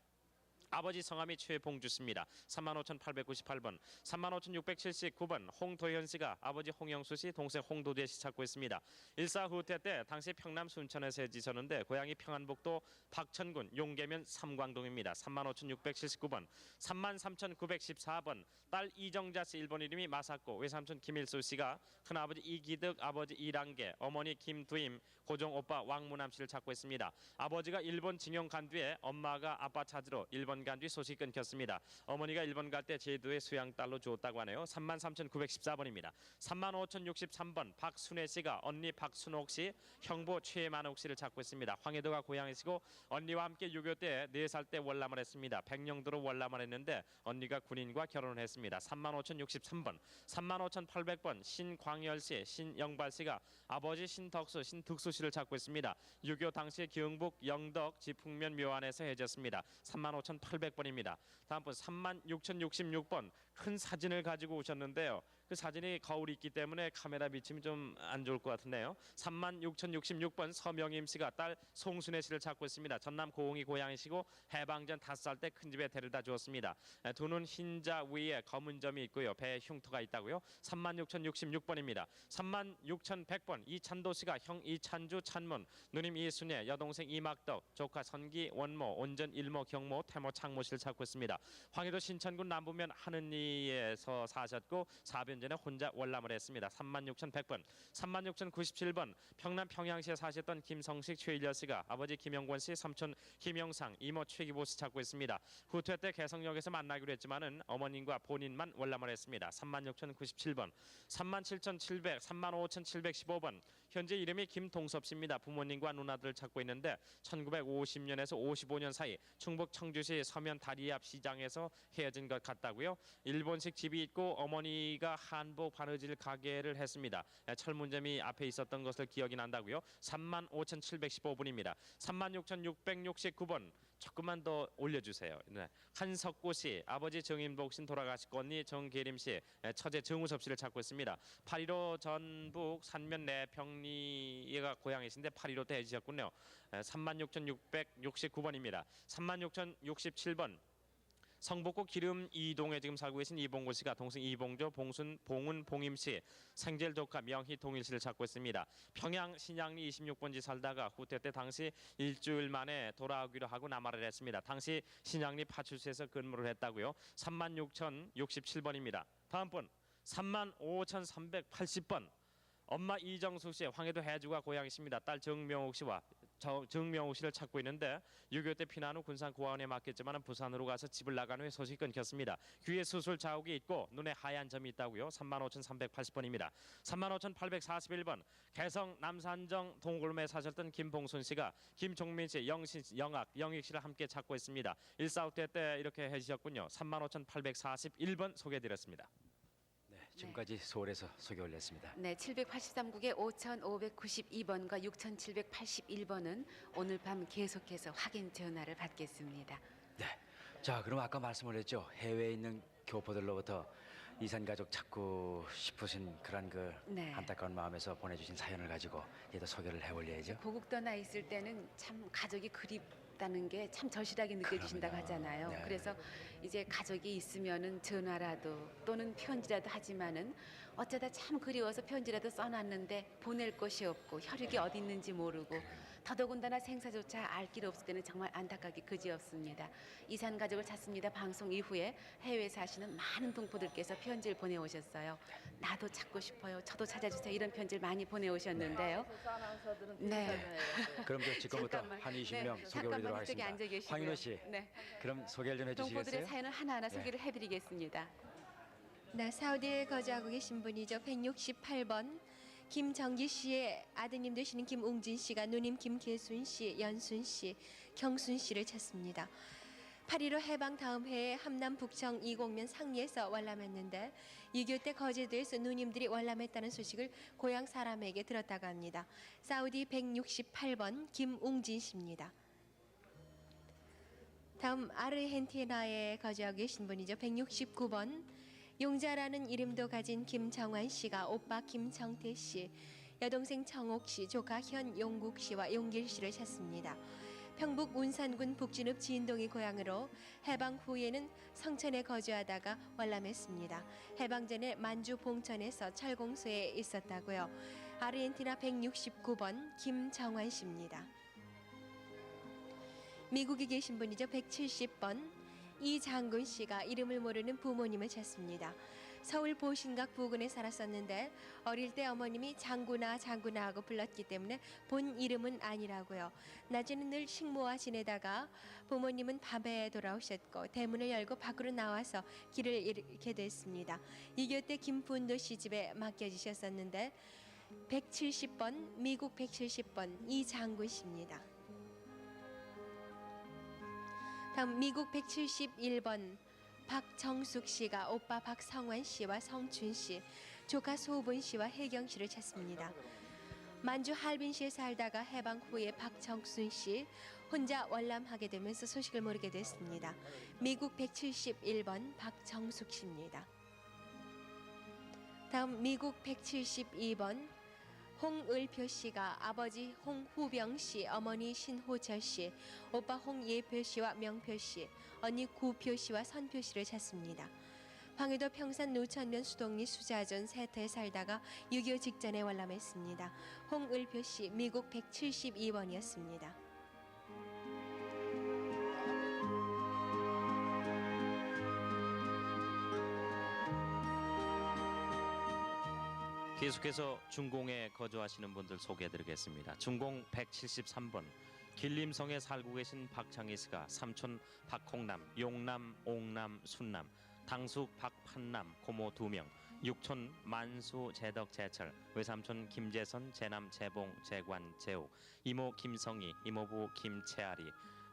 아버지 성함이 최봉주 씨입니다. 35,898번, 35,679번 홍도현 씨가 아버지 홍영수 씨, 동생 홍도재 씨 찾고 있습니다. 일사후퇴 때 당시 평남 순천에서 해지셨는데 고향이 평안북도 박천군 용계면 삼광동입니다. 35,679번, 33,914번 딸 이정자 씨 일본 이름이 마사코, 외삼촌 김일수 씨가 큰아버지 이기득, 아버지 이랑계, 어머니 김두임, 고종 오빠 왕무남 씨를 찾고 있습니다. 아버지가 일본 징용 간 뒤에 엄마가 아빠 찾으러 일본 간 뒤 소식이 끊겼습니다. 어머니가 일본 갈 때 제주도에 수양딸로 주었다고 하네요. 33,914번입니다. 35,063번 박순애 씨가 언니 박순옥 씨, 형부 최만옥 씨를 찾고 있습니다. 황해도가 고향이시고 언니와 함께 6.25 때 4살 때 월남을 했습니다. 백령도로 월남을 했는데 언니가 군인과 결혼을 했습니다. 35,063번, 35,800번 신광열 씨, 신영발 씨가 아버지 신덕수, 신득수 씨를 찾고 있습니다. 6.25 당시 경북 영덕 지풍면 묘안에서 해졌습니다. 35,800번입니다. 다음 분 36,066번 큰 사진을 가지고 오셨는데요. 그 사진이 거울이 있기 때문에 카메라 비침이 좀 안 좋을 것 같은데요. 36,066번 서명임 씨가 딸 송순애 씨를 찾고 있습니다. 전남 고흥이 고향이시고 해방전 5살 때 큰 집에 데려다 주었습니다. 두 눈 흰자 위에 검은 점이 있고요. 배에 흉터가 있다고요. 36,066번입니다. 36,100번 이찬도 씨가 형 이찬주 찬문, 누님 이순애, 여동생 이막덕, 조카 선기 원모, 온전 일모 경모, 태모 창모 씨를 찾고 있습니다. 황해도 신천군 남부면 하느니에서 사셨고 4변 전에 혼자 월남을 했습니다. 36,100번, 36,097번 평남 평양시에 사셨던 김성식 최일여 씨가 아버지 김영권 씨, 삼촌 김영상, 이모 최기보 씨 찾고 있습니다. 후퇴 때 개성역에서 만나기로 했지만은 어머님과 본인만 월남을 했습니다. 36,097번, 37,700, 35,715번 현재 이름이 김동섭 씨입니다. 부모님과 누나들을 찾고 있는데 1950년에서 55년 사이 충북 청주시 서면 다리 앞 시장에서 헤어진 것 같다고요. 일본식 집이 있고 어머니가 한복 바느질 가게를 했습니다. 철문점이 앞에 있었던 것을 기억이 난다고요. 35,715분입니다. 36,669번 조금만 더 올려주세요. 네. 한석구 씨, 아버지 정인복 씨 돌아가시고 언니 정계림 씨, 처제 정우섭 씨를 찾고 있습니다. 8.15 전북 산면 내평리가 고향이신데 8.15 때 해주셨군요. 36,669번입니다. 36,067번 성북구 기름 이동에 지금 살고 계신 이봉구 씨가 동생 이봉조, 봉순, 봉은, 봉임 씨, 생젤 조카 명희 동일 씨를 찾고 있습니다. 평양 신양리 26번지 살다가 후퇴 때 당시 일주일 만에 돌아오기로 하고 남하를 했습니다. 당시 신양리 파출소에서 근무를 했다고요. 36,067번입니다. 다음 분 35,380번 엄마 이정수 씨, 황해도 해주가 고향이십니다. 딸 정명욱 씨와 정명욱 씨를 찾고 있는데 6.25 때 피난 후 군산 고아원에 맡겼지만 부산으로 가서 집을 나간 후에 소식이 끊겼습니다. 귀에 수술 자국이 있고 눈에 하얀 점이 있다고요. 35,380번입니다. 35,841번 개성 남산정 동굴매에 사셨던 김봉순 씨가 김종민 씨, 영신, 영학, 영익 씨를 함께 찾고 있습니다. 1.45 때 이렇게 해주셨군요. 35,841번 소개해드렸습니다. 지금까지 서울에서 소개 올렸습니다. 네, 783국의 5,592번과 6,781번은 오늘 밤 계속해서 확인 전화를 받겠습니다. 네. 자, 그럼 아까 말씀 올렸죠. 해외에 있는 교포들로부터 이산 가족 찾고 싶으신 그런 그 네. 안타까운 마음에서 보내주신 사연을 가지고 얘도 소개를 해올려야죠. 고국 떠나 있을 때는 참 가족이 그립다는 게 참 절실하게 느껴지신다고 그럼요. 하잖아요. 네. 그래서 이제 가족이 있으면은 전화라도 또는 편지라도 하지만은 어쩌다 참 그리워서 편지라도 써놨는데 보낼 곳이 없고 혈육이 어디 있는지 모르고 더더군다나 생사조차 알 길 없을 때는 정말 안타깝게 그지없습니다. 이산 가족을 찾습니다. 방송 이후에 해외에 사시는 많은 동포들께서 편지를 보내오셨어요. 나도 찾고 싶어요. 저도 찾아주세요. 이런 편지를 많이 보내오셨는데요. 네. 그럼 저 지금부터 잠깐만. 한 20명 네, 소개 올리도록 잠깐만 이쪽에 하겠습니다. 앉아 계시고요. 황인호 씨, 네. 그럼 소개를 좀 동포들의 해주시겠어요? 사연을 하나하나 네. 소개를 해드리겠습니다. 네, 사우디에 거주하고 계신 분이죠. 168번 김정기 씨의 아드님 되시는 김웅진 씨가 누님 김계순 씨, 연순 씨, 경순 씨를 찾습니다. 8.15 해방 다음 해에 함남 북청 이곡면 상리에서 월남했는데 6.25 때 거제도에서 누님들이 월남했다는 소식을 고향 사람에게 들었다고 합니다. 사우디 168번 김웅진 씨입니다. 다음 아르헨티나에 거주하고 계신 분이죠. 169번 용자라는 이름도 가진 김정환 씨가 오빠 김정태 씨, 여동생 정옥 씨, 조카 현용국 씨와 용길 씨를 찾습니다. 평북 운산군 북진읍 진동이 고향으로 해방 후에는 성천에 거주하다가 월남했습니다. 해방 전에 만주 봉천에서 철공소에 있었다고요. 아르헨티나 169번 김정환 씨입니다. 미국에 계신 분이죠. 170번 이장군 씨가 이름을 모르는 부모님을 찾습니다. 서울 보신각 부근에 살았었는데 어릴 때 어머님이 장군아 장군아 하고 불렀기 때문에 본 이름은 아니라고요. 낮에는 늘 식모와 지내다가 부모님은 밤에 돌아오셨고 대문을 열고 밖으로 나와서 길을 잃게 됐습니다. 6.25 때 김푼도 씨 집에 맡겨지셨었는데 170번 미국 170번 이장군 씨입니다. 다음 미국 171번 박정숙 씨가 오빠 박성환 씨와 성춘 씨, 조카 소분 씨와 혜경 씨를 찾습니다. 만주 할빈시에 살다가 해방 후에 박정순 씨 혼자 월남하게 되면서 소식을 모르게 됐습니다. 미국 171번 박정숙 씨입니다. 다음 미국 172번 홍을표 씨가 아버지 홍후병 씨, 어머니 신호철 씨, 오빠 홍예표 씨와 명표 씨, 언니 구표 씨와 선표 씨를 찾습니다. 황해도 평산 노천면 수동리 수자전 세터에 살다가 6.25 직전에 월남했습니다. 홍을표 씨 미국 172번이었습니다. 계속해서 중공에 거주하시는 분들 소개해드리겠습니다. 중공 173번 길림성에 살고 계신 박창희 씨가 삼촌 박홍남, 용남, 옥남, 순남, 당숙 박판남, 고모 2명, 육촌 만수, 재덕, 재철, 외삼촌 김재선, 재남, 재봉, 재관, 재욱, 이모 김성희, 이모부 김채아리,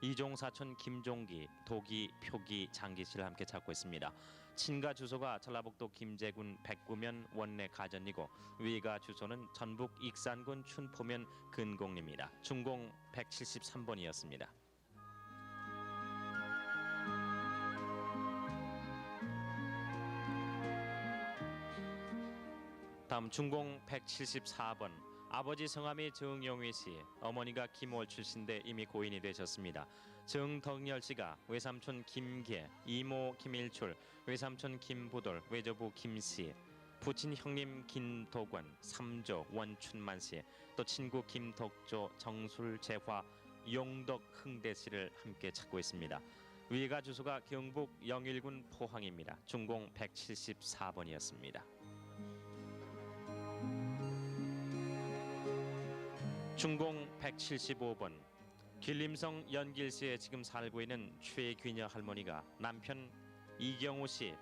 이종사촌 김종기, 도기, 표기, 장기 씨를 함께 찾고 있습니다. 친가 주소가 전라북도 김제군 백구면 원내 가전이고 위가 주소는 전북 익산군 춘포면 근곡리입니다. 중공 173번이었습니다. 다음 중공 174번 아버지 성함이 정용휘 씨, 어머니가 김월 출신데 이미 고인이 되셨습니다. 정덕열 씨가 외삼촌 김계, 이모 김일출, 외삼촌 김부돌, 외조부 김씨, 부친 형님 김도권, 삼조 원춘만 씨, 또 친구 김덕조, 정술, 재화, 용덕, 흥대 씨를 함께 찾고 있습니다. 위가 주소가 경북 영일군 포항입니다. 중공 174번이었습니다. 중공 175번 길림성 연길시에 지금 살고 있는 최귀녀 할머니가 남편 이경우 씨,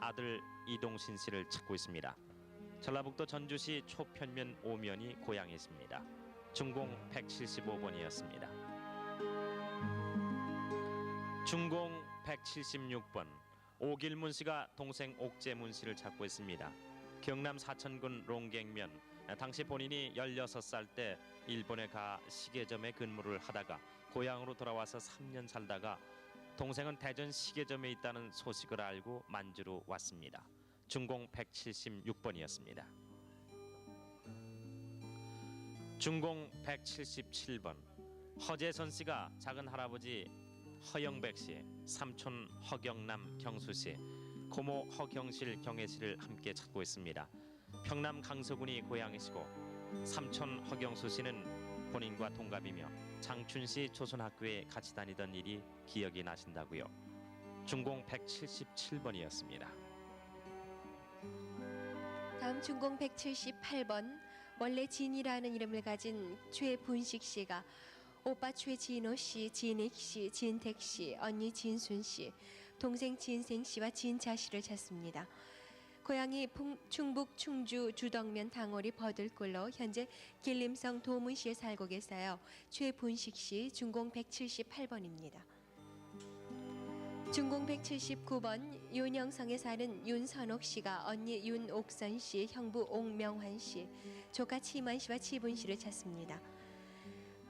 아들 이동신 씨를 찾고 있습니다. 전라북도 전주시 초편면 오면이 고향이십니다. 중공 175번이었습니다. 중공 176번 오길문 씨가 동생 옥재문 씨를 찾고 있습니다. 경남 사천군 롱갱면 당시 본인이 16살 때 일본에 가 시계점에 근무를 하다가 고향으로 돌아와서 3년 살다가 동생은 대전 시계점에 있다는 소식을 알고 만주로 왔습니다. 중공 176번이었습니다. 중공 177번 허재선 씨가 작은 할아버지 허영백 씨, 삼촌 허경남 경수 씨, 고모 허경실 경혜 씨를 함께 찾고 있습니다. 평남 강서군이 고향이시고 삼촌 허경수 씨는 본인과 동갑이며 장춘시 조선학교에 같이 다니던 일이 기억이 나신다고요. 중공 177번이었습니다. 다음 중공 178번 원래 진이라는 이름을 가진 최분식 씨가 오빠 최진호 씨, 진익 씨, 진택 씨, 언니 진순 씨, 동생 진생 씨와 진자 씨를 찾습니다. 고향이 충북 충주 주덕면 당오리 버들골로 현재 길림성 도문시에 살고 계세요. 최분식 씨 중공 178번입니다. 중공 179번 윤영성에 사는 윤선옥 씨가 언니 윤옥선 씨, 형부 옥명환 씨, 조카 치만 씨와 치분 씨를 찾습니다.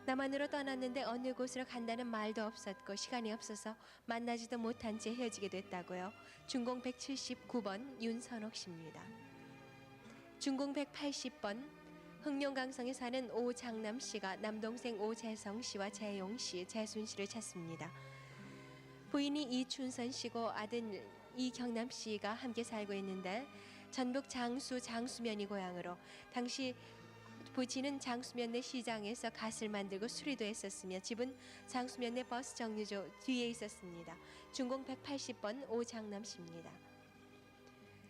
남한으로 떠났는데 어느 곳으로 간다는 말도 없었고 시간이 없어서 만나지도 못한 채 헤어지게 됐다고요. 중공 179번 윤선옥 씨입니다. 중공 180번 흥룡강성에 사는 오장남 씨가 남동생 오재성 씨와 재용 씨, 재순 씨를 찾습니다. 부인이 이춘선 씨고 아들 이경남 씨가 함께 살고 있는데 전북 장수 장수면이 고향으로 당시 부친은 장수면 내 시장에서 갓을 만들고 수리도 했었으며 집은 장수면 내 버스 정류소 뒤에 있었습니다. 중공 180번 오장남 씨입니다.